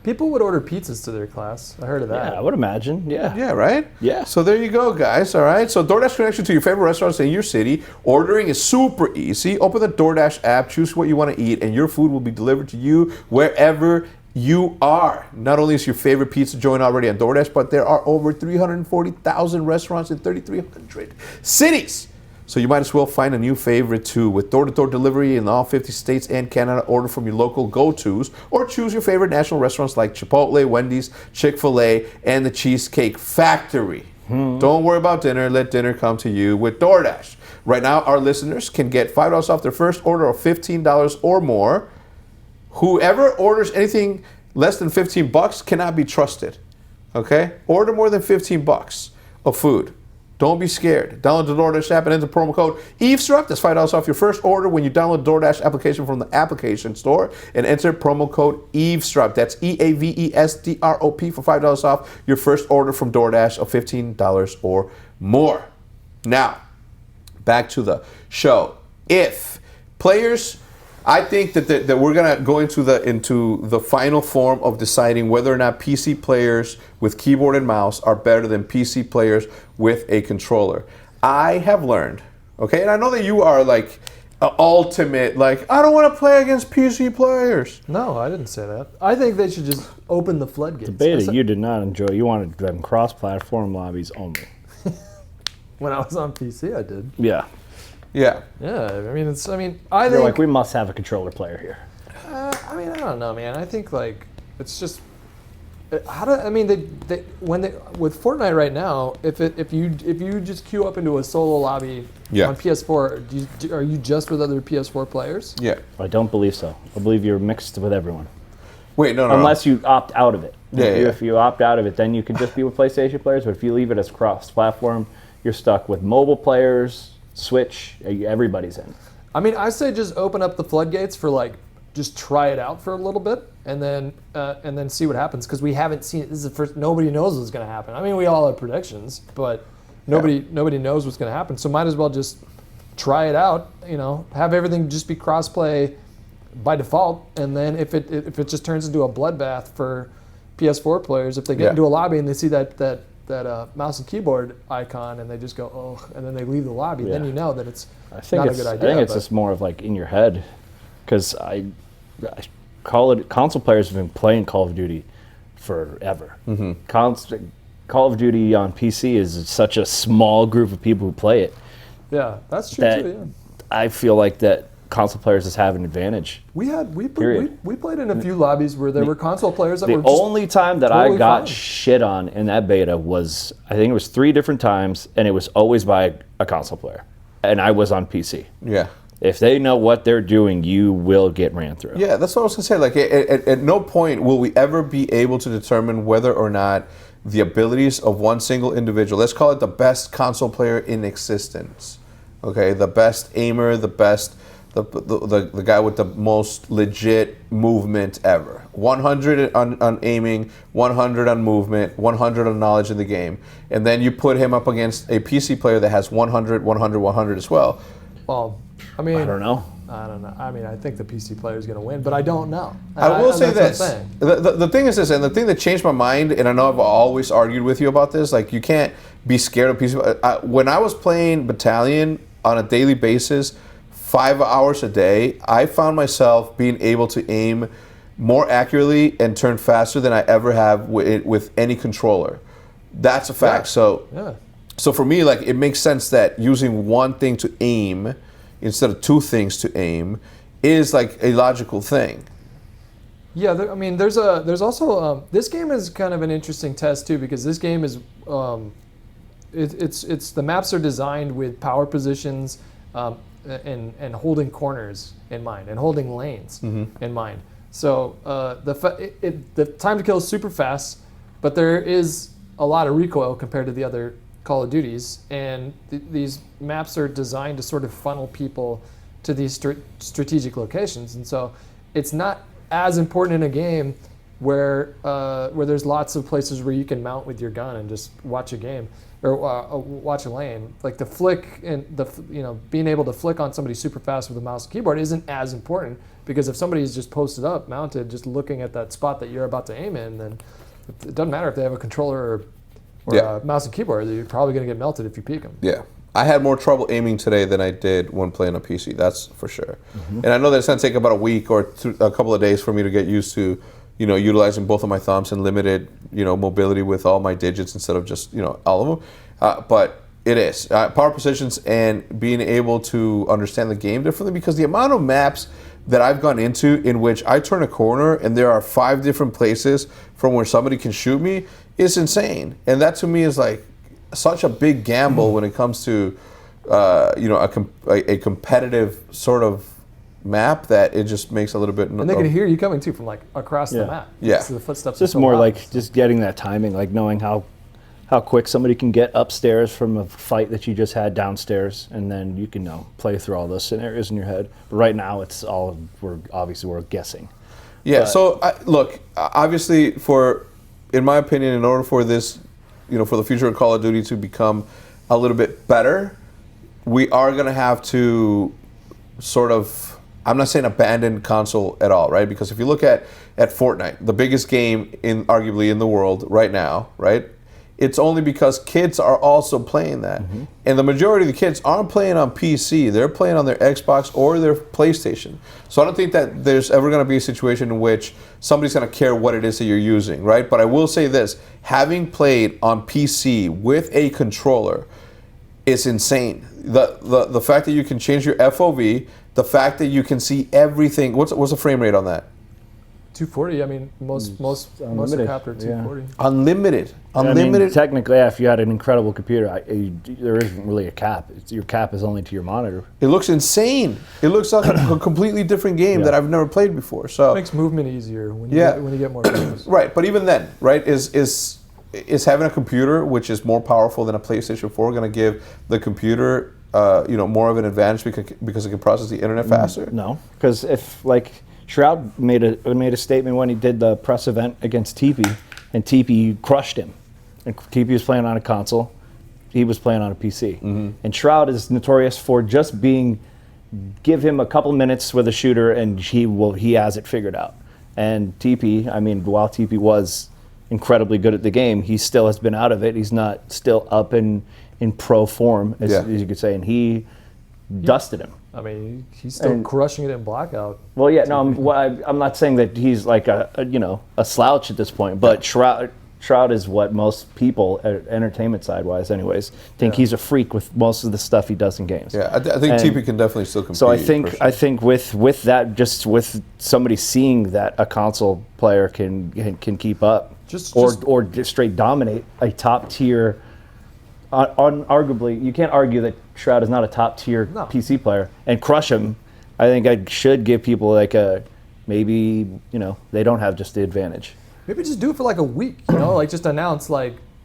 People would order pizzas to their class. I heard of that. Yeah, I would imagine. Yeah. Yeah, right? Yeah. So there you go, guys. All right. So DoorDash connects you to your favorite restaurants in your city. Ordering is super easy. Open the DoorDash app, choose what you want to eat, and your food will be delivered to you wherever you are. Not only is your favorite pizza joint already on DoorDash, but there are over 340,000 restaurants in 3,300 cities. So you might as well find a new favorite too. With door-to-door delivery in all 50 states and Canada, order from your local go-tos or choose your favorite national restaurants like Chipotle, Wendy's, Chick-fil-A, and the Cheesecake Factory. Don't worry about dinner. Let dinner come to you with DoorDash. Right now, our listeners can get $5 off their first order of $15 or more. Whoever orders anything less than $15 cannot be trusted. Okay? Order more than $15 of food. Don't be scared. Download the DoorDash app and enter promo code Eavesdrop. That's $5 off your first order when you download the DoorDash application from the application store and enter promo code Eavesdrop. That's EAVESDROP for $5 off your first order from DoorDash of $15 or more. Now, back to the show. If players, I think that we're gonna go into the final form of deciding whether or not PC players with keyboard and mouse are better than PC players with a controller. I have learned, okay, and I know that you are like ultimate, like I don't want to play against PC players. No, I didn't say that. I think they should just open the floodgates. Beta, you did not enjoy. You wanted them cross-platform lobbies only. When I was on PC, I did. Yeah. Yeah, I mean, I You're think like, we must have a controller player here. I mean, I don't know, man. I think like it's just with Fortnite right now, if you just queue up into a solo lobby on PS4, are you just with other PS4 players? Yeah. I don't believe so. I believe you're mixed with everyone. Wait, no. Unless you opt out of it. Yeah. If you opt out of it, then you can just be with PlayStation players. But if you leave it as cross-platform, you're stuck with mobile players. Switch, everybody's in. I mean, I say just open up the floodgates for like, just try it out for a little bit, and then see what happens. Because we haven't seen it. This is the first. Nobody knows what's going to happen. I mean, we all have predictions, but nobody knows what's going to happen. So might as well just try it out. You know, have everything just be crossplay by default, and then if it just turns into a bloodbath for PS4 players, if they get into a lobby and they see that mouse and keyboard icon and they just go, oh, and then they leave the lobby, then you know that it's not a good idea. I think it's just more of like in your head, because I call it, console players have been playing Call of Duty forever. Mm-hmm. Call of Duty on PC is such a small group of people who play it. Yeah, that's true too. Yeah. I feel like that console players just have an advantage. We played in a few lobbies where there were console players that were the only time that I got shit on in that beta was, I think it was 3 different times, and it was always by a console player, and I was on PC. Yeah. If they know what they're doing, you will get ran through. Yeah, that's what I was gonna say. Like, at no point will we ever be able to determine whether or not the abilities of one single individual, let's call it the best console player in existence, okay, the best aimer, the best. The guy with the most legit movement ever. 100 on aiming, 100 on movement, 100 on knowledge in the game. And then you put him up against a PC player that has 100, 100, 100 as well. Well, I mean... I don't know. I mean, I think the PC player is going to win, but I don't know. I will say this. The thing is this, and the thing that changed my mind, and I know I've always argued with you about this, like you can't be scared of PC. When I was playing Battalion on a daily basis, 5 hours a day, I found myself being able to aim more accurately and turn faster than I ever have with any controller. That's a fact. So for me, like, it makes sense that using one thing to aim instead of two things to aim is like a logical thing. Yeah, I mean, there's also this game is kind of an interesting test too, because this game is it's the maps are designed with power positions and holding corners in mind and holding lanes in mind. So the time to kill is super fast, but there is a lot of recoil compared to the other Call of Duties, and these maps are designed to sort of funnel people to these strategic locations, and so it's not as important in a game where there's lots of places where you can mount with your gun and just watch a game or watch a lane. Like the flick and being able to flick on somebody super fast with a mouse and keyboard isn't as important, because if somebody's just posted up, mounted, just looking at that spot that you're about to aim in, then it doesn't matter if they have a controller or a mouse and keyboard. You're probably going to get melted if you peek them. Yeah. I had more trouble aiming today than I did when playing on PC. That's for sure. And I know that it's going to take about a week or a couple of days for me to get used to, utilizing both of my thumbs and limited, mobility with all my digits instead of just, all of them. But it is. Power positions and being able to understand the game differently, because the amount of maps that I've gone into in which I turn a corner and there are 5 different places from where somebody can shoot me is insane. And that to me is like such a big gamble when it comes to a competitive sort of map, that it just makes a little bit. And they can hear you coming too from like across the map. Yeah, so the footsteps. It's just more like just getting that timing, like knowing how quick somebody can get upstairs from a fight that you just had downstairs, and then you can play through all those scenarios in your head. But right now, it's all we're guessing. Yeah. So look, obviously, in my opinion, in order for this, for the future of Call of Duty to become a little bit better, we are going to have to sort of, I'm not saying abandon console at all, right? Because if you look at Fortnite, the biggest game arguably in the world right now, right? It's only because kids are also playing that. And the majority of the kids aren't playing on PC. They're playing on their Xbox or their PlayStation. So I don't think that there's ever going to be a situation in which somebody's going to care what it is that you're using, right? But I will say this, having played on PC with a controller is insane. The fact that you can change your FOV, the fact that you can see everything. What's the frame rate on that? 240. I mean, most are capped at 240. Unlimited. I mean, technically, if you had an incredible computer, there isn't really a cap. Your cap is only to your monitor. It looks insane. It looks like a completely different game that I've never played before. So it makes movement easier when you get more games. Right, but even then, right, is having a computer which is more powerful than a PlayStation 4 going to give the computer more of an advantage because it can process the internet faster? No, because if Shroud made a statement when he did the press event against TP, and TP crushed him. And TP was playing on a console, he was playing on a PC. And Shroud is notorious for just give him a couple minutes with a shooter and he has it figured out. And TP, I mean, while TP was incredibly good at the game, he still has been out of it. He's not still up in pro form, as you could say, and he dusted him. I mean, he's still crushing it in Blackout. Well, yeah, no, I'm not saying that he's like a slouch at this point, but Shroud is what most people, entertainment side-wise anyways, think he's a freak with most of the stuff he does in games. Yeah, I think TP can definitely still compete. So I think with that, just with somebody seeing that a console player can keep up, or just straight dominate a top tier. Arguably, you can't argue that Shroud is not a top tier PC player and crush him. I think I should give people maybe they don't have just the advantage. Maybe just do it for like a week, just announce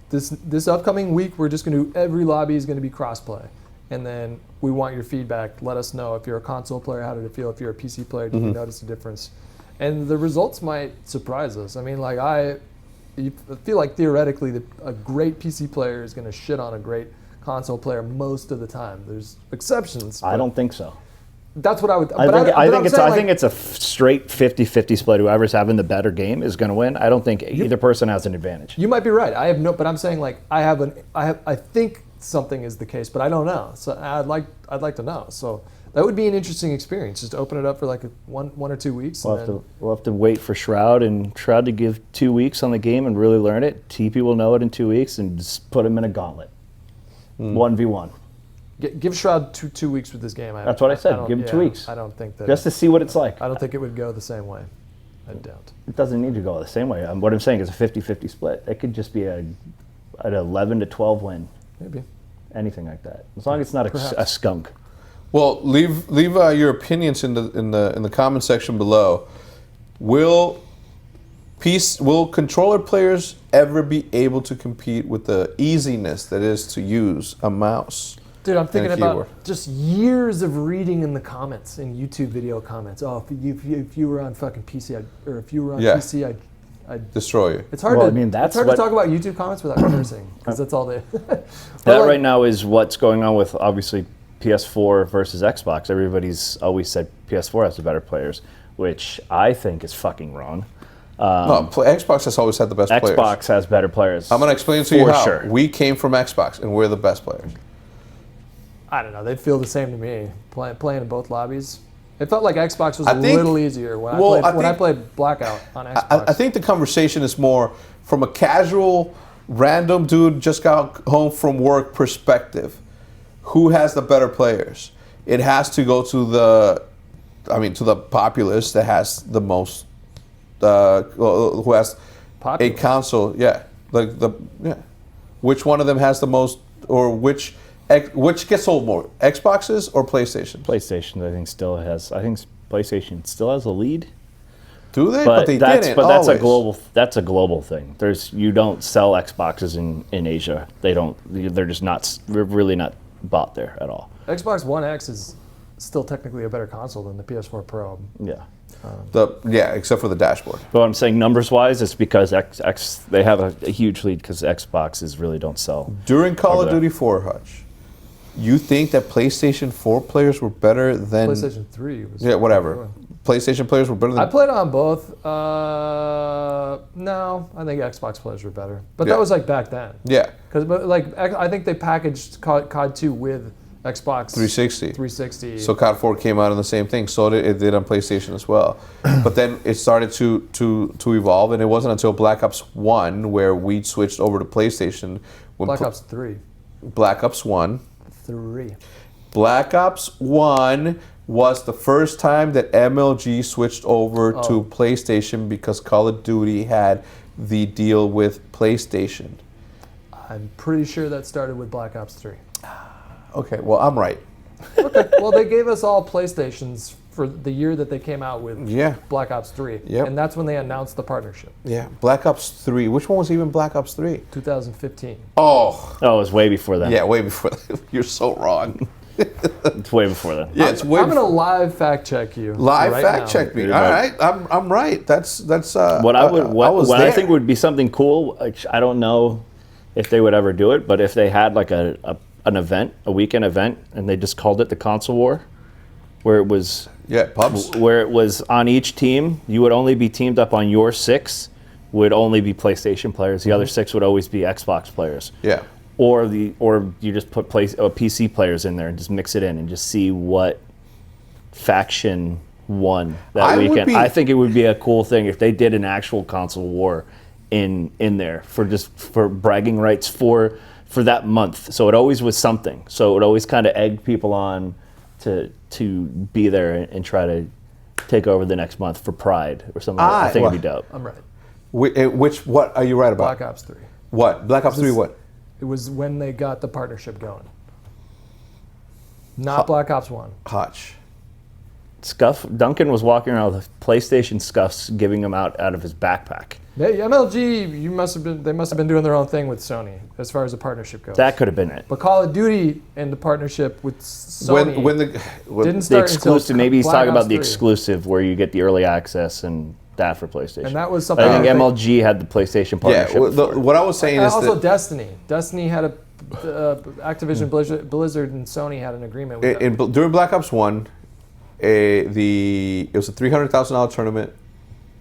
this upcoming week we're just going to do every lobby is going to be crossplay, and then we want your feedback. Let us know if you're a console player, how did it feel? If you're a PC player, did you notice a difference? And the results might surprise us. I mean, I feel like theoretically a great PC player is going to shit on a great console player most of the time. There's exceptions. I don't think so. That's what I would. I think it's a straight 50-50 split. Whoever's having the better game is going to win. I don't think either person has an advantage. You might be right. But I'm saying I think something is the case, but I don't know. So I'd like to know. So that would be an interesting experience. Just open it up for like one or 2 weeks. We'll have to wait for Shroud to give 2 weeks on the game and really learn it. TP will know it in 2 weeks and just put him in a gauntlet. 1v1. Give Shroud 2 weeks with this game. That's what I said. Give him 2 weeks. I don't think that. Just to see what it's like. I don't think it would go the same way. I doubt. It doesn't need to go the same way. What I'm saying is a 50-50 split. It could just be an 11 to 12 win. Maybe. Anything like that. As long as it's not a skunk. Well, leave your opinions in the comment section below. Will controller players ever be able to compete with the easiness that is to use a mouse? Dude, I'm thinking about just years of reading in the comments, in YouTube video comments. Oh, if you were on fucking PC, if you were on PC, I'd destroy you. It's hard it's hard to talk about YouTube comments without cursing, because that's all they. That right now is what's going on with obviously PS4 versus Xbox. Everybody's always said PS4 has the better players, which I think is fucking wrong. No, Xbox has always had the best players. Xbox has better players. I'm going to explain to you how. Sure. We came from Xbox, and we're the best players. I don't know. They feel the same to me. Playing in both lobbies, it felt like Xbox was a little easier when I played Blackout on Xbox. I think the conversation is more from a casual, random dude just got home from work perspective. Who has the better players? It has to go to the populace that has the most. Who has a console? Yeah, Which one of them has the most, or which gets sold more, Xboxes or PlayStation? PlayStation, I think PlayStation still has a lead. Do they? But they didn't. But that's a global thing. You don't sell Xboxes in Asia. They don't. They're just not. We're really not bought there at all. Xbox One X is still technically a better console than the PS4 Pro. Yeah. Except for the dashboard. But I'm saying numbers-wise, it's because they have a huge lead because Xboxes really don't sell. During Call of Duty 4, Hutch, you think that PlayStation 4 players were better than... PlayStation 3 was... Yeah, whatever. PlayStation players were better than... I played on both. No, I think Xbox players were better. But that was like back then. Yeah. I think they packaged COD 2 with Xbox 360. So COD 4 came out on the same thing. So it did on PlayStation as well. But then it started to evolve, and it wasn't until Black Ops 1 where we switched over to PlayStation. Black Ops 3. Black Ops 1. 3. Black Ops 1 was the first time that MLG switched over to PlayStation because Call of Duty had the deal with PlayStation. I'm pretty sure that started with Black Ops 3. Okay, well, I'm right. Okay, well, they gave us all PlayStations for the year that they came out with Black Ops 3. Yep. And that's when they announced the partnership. Yeah, Black Ops 3. Which one was even Black Ops 3? 2015. Oh, it was way before that. Yeah, way before that. You're so wrong. It's way before that. Yeah, it's way I'm going to live fact check you. Live fact check me. All right, I'm right. That's what I think would be something cool. Which I don't know if they would ever do it, but if they had like an event, a weekend event, and they just called it the Console War, where it was pubs, where it was on each team, you would only be teamed up on your 6 would only be PlayStation players. The other 6 would always be Xbox players. Yeah. Or you just put PC players in there and just mix it in and just see what faction won that weekend. I think it would be a cool thing if they did an actual console war in there for bragging rights for that month. So it always was something. So it always kind of egged people on to be there and try to take over the next month for Pride or something. I think it'd be dope. I'm right. What are you right about? Black Ops 3. What? Black Ops 3 what? It was when they got the partnership going. Not Black Ops 1. Hutch. Duncan was walking around with PlayStation scuffs, giving them out of his backpack. MLG, they must have been doing their own thing with Sony as far as the partnership goes. That could have been it. But Call of Duty and the partnership with Sony didn't start the exclusive. Until maybe he's Black talking about Ops the 3. exclusive where you get the early access and that for PlayStation. And that was something. I think MLG had the PlayStation partnership. Yeah, what I was saying is also Destiny. Destiny had a Activision Blizzard and Sony had an agreement with them. During Black Ops 1, it was a $300,000 tournament.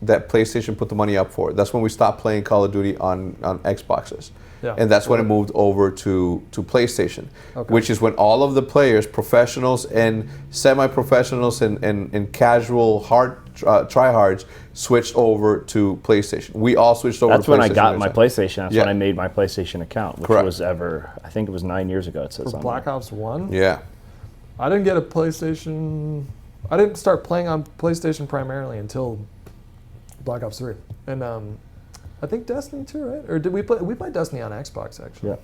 that PlayStation put the money up for. That's when we stopped playing Call of Duty on Xboxes. Yeah. And that's when it moved over to PlayStation, which is when all of the players, professionals and semi-professionals and casual tryhards, switched over to PlayStation. We all switched over to PlayStation. That's when I got my PlayStation. That's when I made my PlayStation account, which was I think it was 9 years ago. It says for Black Ops 1? Yeah. I didn't get a PlayStation. I didn't start playing on PlayStation primarily until Black Ops 3. And I think Destiny too, right? Or did we play? We played Destiny on Xbox actually. Yeah.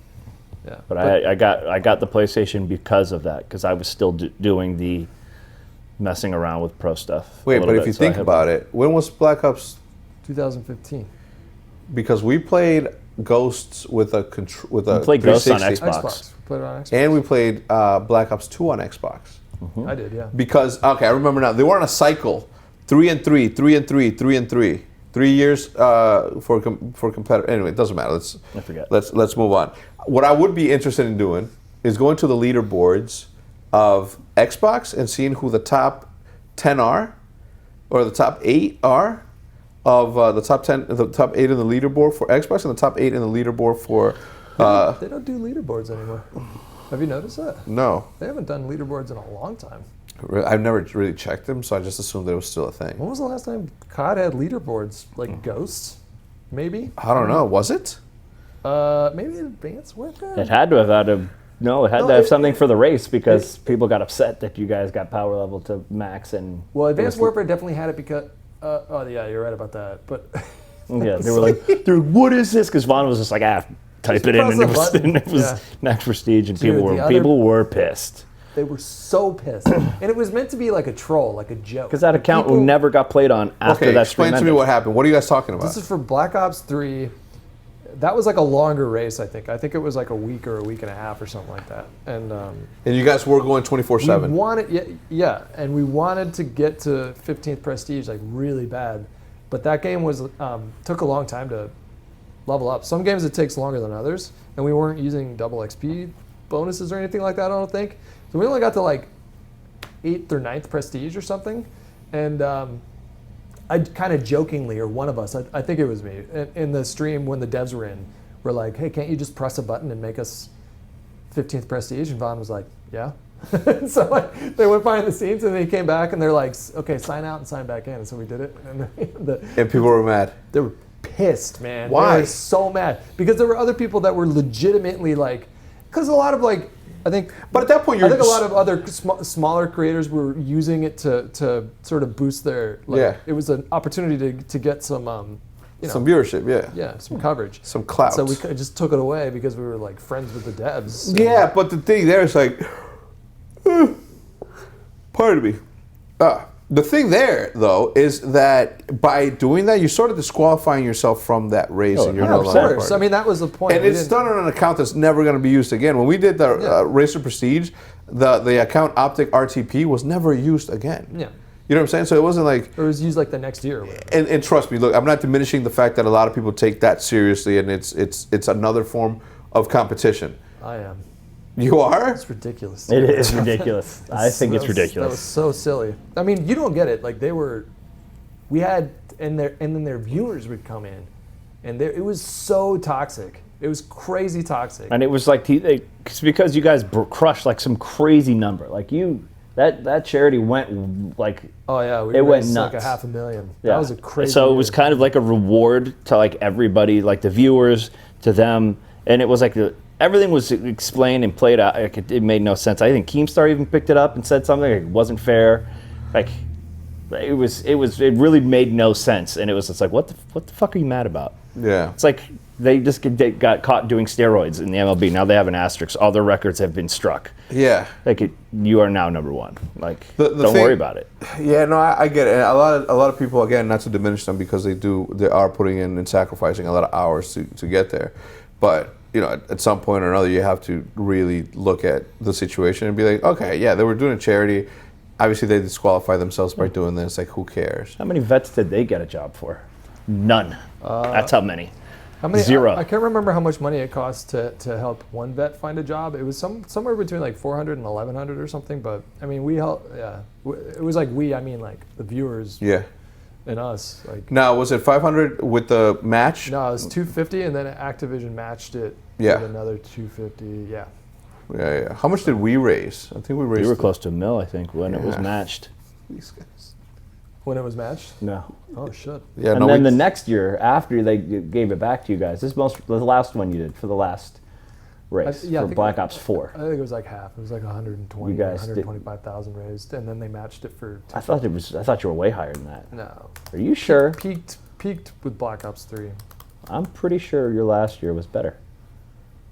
Yeah. But I got the PlayStation because of that, because I was still doing the messing around with pro stuff. Wait, but if you think about it, when was Black Ops? 2015. Because we played Ghosts with a we played Ghosts on Xbox. We played it on Xbox. And we played Black Ops 2 on Xbox. I did, yeah. Because I remember now. They were on a cycle, 3 and 3, 3 and 3, 3 and 3. 3 years for competitor. Anyway, it doesn't matter. I forget. Let's move on. What I would be interested in doing is going to the leaderboards of Xbox and seeing who the top 10 are, or the top 8 are, of the top 10, the top 8 in the leaderboard for Xbox and the top 8 in the leaderboard for. They don't do leaderboards anymore. Have you noticed that? No. They haven't done leaderboards in a long time. I've never really checked them, so I just assumed that it was still a thing. When was the last time COD had leaderboards? Like Ghosts? Maybe? I don't know. Was it? Maybe Advanced Warfare? It had to have had a. No, it had to have something for the race, because people got upset that you guys got power level to max and. Well, Advanced Warfare definitely had it because. Oh yeah, you're right about that. But yeah, they were like, "Dude, what is this?" Because Vaughn was just like, type it in, and it was Max Prestige, and people were pissed. They were so pissed, and it was meant to be like a troll, like a joke. Because that account never got played on after that stream. Explain to me what happened. What are you guys talking about? This is for Black Ops 3. That was like a longer race, I think. I think it was like a week or a week and a half or something like that. And you guys were going 24/7. We wanted, yeah, and we wanted to get to 15th Prestige like really bad, but that game was took a long time to level up. Some games it takes longer than others, and we weren't using double XP bonuses or anything like that, I don't think. So we only got to like 8th or 9th Prestige or something. And I kind of jokingly, or one of us, I think it was me, in the stream when the devs were in, we're like, hey, can't you just press a button and make us 15th Prestige? And Vaughn was like, yeah. So like, they went behind the scenes and they came back and they're like, okay, sign out and sign back in. And so we did it. And people were mad. They were pissed, man. Why? They were so mad. Because there were other people that were legitimately like, because a lot of like, I think, but at that point, I think a lot of other smaller creators were using it to sort of boost their. Like, it was an opportunity to get some, some viewership, yeah, some coverage, some clout. So we just took it away because we were like friends with the devs. So. Yeah, but the thing there is like, pardon me. The thing there, though, is that by doing that, you're sort of disqualifying yourself from that race. And you're no longer of course. I mean, that was the point. And it's done on an account that's never going to be used again. When we did the Racer Prestige, the account Optic RTP was never used again. Yeah. You know what I'm saying? So it wasn't like... Or it was used like the next year. And trust me, look, I'm not diminishing the fact that a lot of people take that seriously, and it's another form of competition. I am. You are? It's ridiculous. It is ridiculous. I think it's ridiculous. That was so silly. I mean, you don't get it. Like we had, and then their viewers would come in, and it was so toxic. It was crazy toxic. And it was like, it's because you guys crushed like some crazy number. Like that charity went like, oh yeah, it went nuts. Like $500,000. Yeah. That was a crazy. So it was kind of like a reward to like everybody, like the viewers, to them, and it was like everything was explained and played out. Like it made no sense. I think Keemstar even picked it up and said something. Like it wasn't fair. Like it really made no sense. And it was just like, what the fuck are you mad about? Yeah. It's like they got caught doing steroids in the MLB. Now they have an asterisk. All their records have been struck. Yeah. Like you are now number one. Like don't worry about it. Yeah, no, I get it. And a lot of people, again, not to diminish them, because they are putting in and sacrificing a lot of hours to get there. But you know, at some point or another, you have to really look at the situation and be like, okay, yeah, they were doing a charity. Obviously, they disqualify themselves by doing this. Like, who cares? How many vets did they get a job for? None. That's how many. How many? 0. I can't remember how much money it cost to help one vet find a job. It was somewhere between like $400 and $1,100 or something. But I mean, we helped. Yeah, it was like I mean like the viewers. Yeah. and us. Like now, was it 500 with the match? no, it was 250, and then Activision matched it Yeah. with another 250. Yeah. Yeah. How much did we raise? I think we raised. We were close to $1 million, I think, when it was matched. These guys. When it was matched? No. Oh shit. Yeah. And then the next year, after they gave it back to you guys, the last one you did for the last race for Black Ops 4. I think it was like half. It was like 120, You guys 125,000 raised, and then they matched it for. I thought you were way higher than that. No. Are you sure? Peaked with Black Ops 3. I'm pretty sure your last year was better.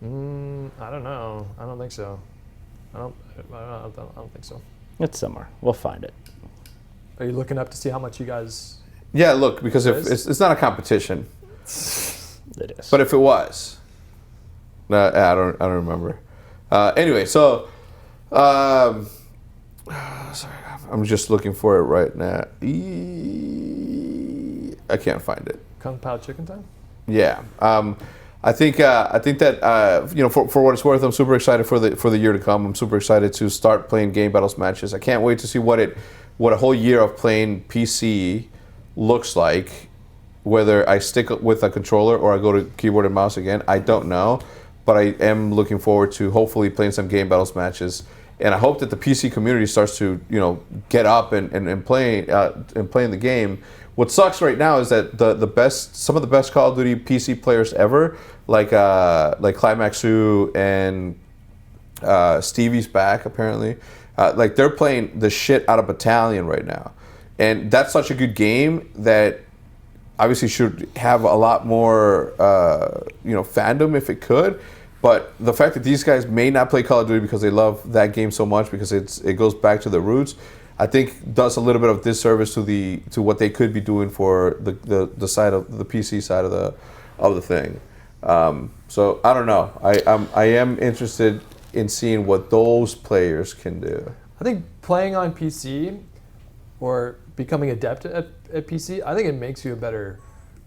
I don't know. I don't think so. I don't think so. It's somewhere. We'll find it. Are you looking up to see how much you guys? Yeah, look, because if it's not a competition. It is. But if it was, no, I don't remember. Anyway, so sorry, I'm just looking for it right now. I can't find it. Kung Pao Chicken Time? Yeah. I think that for what it's worth, I'm super excited for the year to come. I'm super excited to start playing game battles matches. I can't wait to see what a whole year of playing PC looks like. Whether I stick with a controller or I go to keyboard and mouse again, I don't know. But I am looking forward to hopefully playing some game battles matches. And I hope that the PC community starts to get up and playing the game. What sucks right now is that some of the best Call of Duty PC players ever, like Climaxu and Stevie's back apparently, like they're playing the shit out of Battalion right now, and that's such a good game that obviously should have a lot more fandom if it could. But the fact that these guys may not play Call of Duty because they love that game so much because it goes back to the roots, I think does a little bit of disservice to what they could be doing for the side of the PC side of the thing. So I don't know. I am interested in seeing what those players can do. I think playing on PC or becoming adept at PC, I think it makes you a better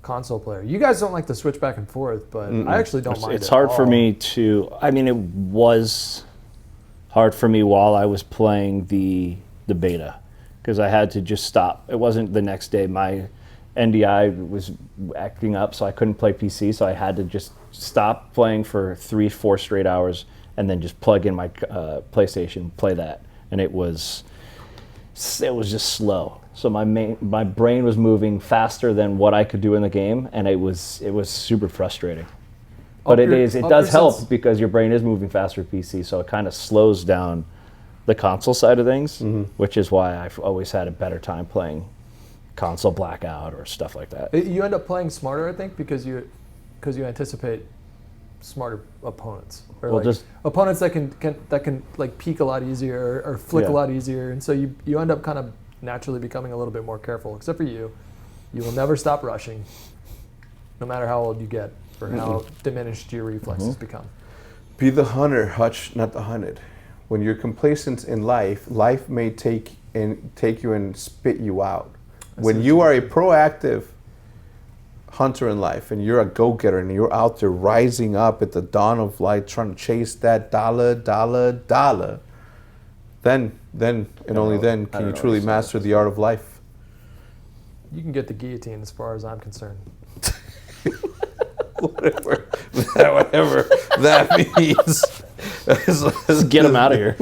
console player. You guys don't like to switch back and forth, but I actually don't mind. It's hard for me to. I mean, it was hard for me while I was playing the beta because I had to just stop. It wasn't the next day. My NDI was acting up, so I couldn't play PC. So I had to just stop playing for 3-4 straight hours and then just plug in my PlayStation, play that, and it was just slow. So my brain was moving faster than what I could do in the game, and it was super frustrating. But it does help because your brain is moving faster with PC, so it kind of slows down the console side of things, which is why I've always had a better time playing console Blackout or stuff like that. You end up playing smarter, I think, because you anticipate smarter opponents, or Well, like opponents that can like peek a lot easier or flick a lot easier, and so you end up kind of naturally becoming a little bit more careful. Except for you will never stop rushing, no matter how old you get or how diminished your reflexes become. Be the hunter, Hutch, not the hunted. When you're complacent in life may take you and spit you out. When you are a proactive hunter in life and you're a go-getter and you're out there rising up at the dawn of light trying to chase that dollar, then and only then can you truly master the art of life. You can get the guillotine as far as I'm concerned. whatever that means. Let's get him out of here.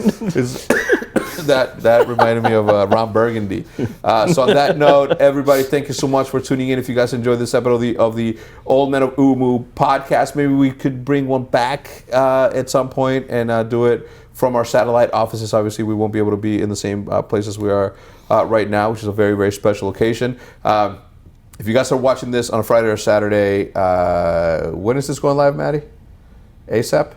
That reminded me of Ron Burgundy. So on that note, everybody, thank you so much for tuning in. If you guys enjoyed this episode of the Old Men of Omoo podcast, maybe we could bring one back at some point and do it from our satellite offices. Obviously, we won't be able to be in the same place as we are right now, which is a very, very special occasion. If you guys are watching this on a Friday or Saturday, when is this going live, Maddie? ASAP?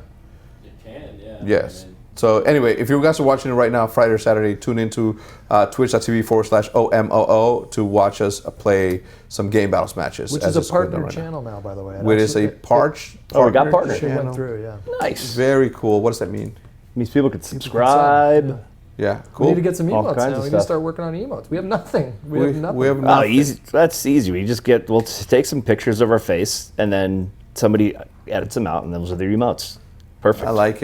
It can, yeah. Yes. So anyway, if you guys are watching it right now, Friday or Saturday, tune into twitch.tv/OMOO to watch us play some game battles matches. Which is a partner channel now, by the way. It is a partner. We got partner channel. Went through, yeah. Nice. Very cool. What does that mean? It means people could subscribe. Yeah, cool. We need to get some All emotes kinds now. of We need stuff. to start working on emotes. We have nothing. We have nothing. We have Oh, nothing. easy. That's easy. We'll take some pictures of our face, and then somebody edits them out, and those are the emotes. Perfect. I like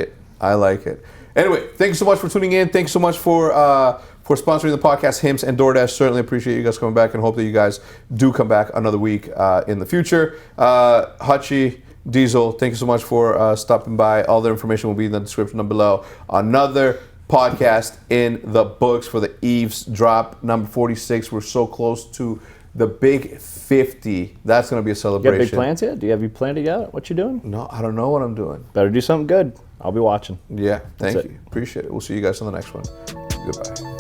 it. Anyway, thank you so much for tuning in. Thanks so much for for sponsoring the podcast. Hymns and DoorDash, certainly appreciate you guys coming back and hope that you guys do come back another week in the future. Hutchie, Diesel, thank you so much for stopping by. All the information will be in the description down below. Another podcast in the books for the Eavesdrop number 46. We're so close to the big 50. That's going to be a celebration. You got big plans yet? Have you planned it out? What you doing? No, I don't know what I'm doing. Better do something good. I'll be watching. Yeah, thank you. Appreciate it. We'll see you guys on the next one. Goodbye.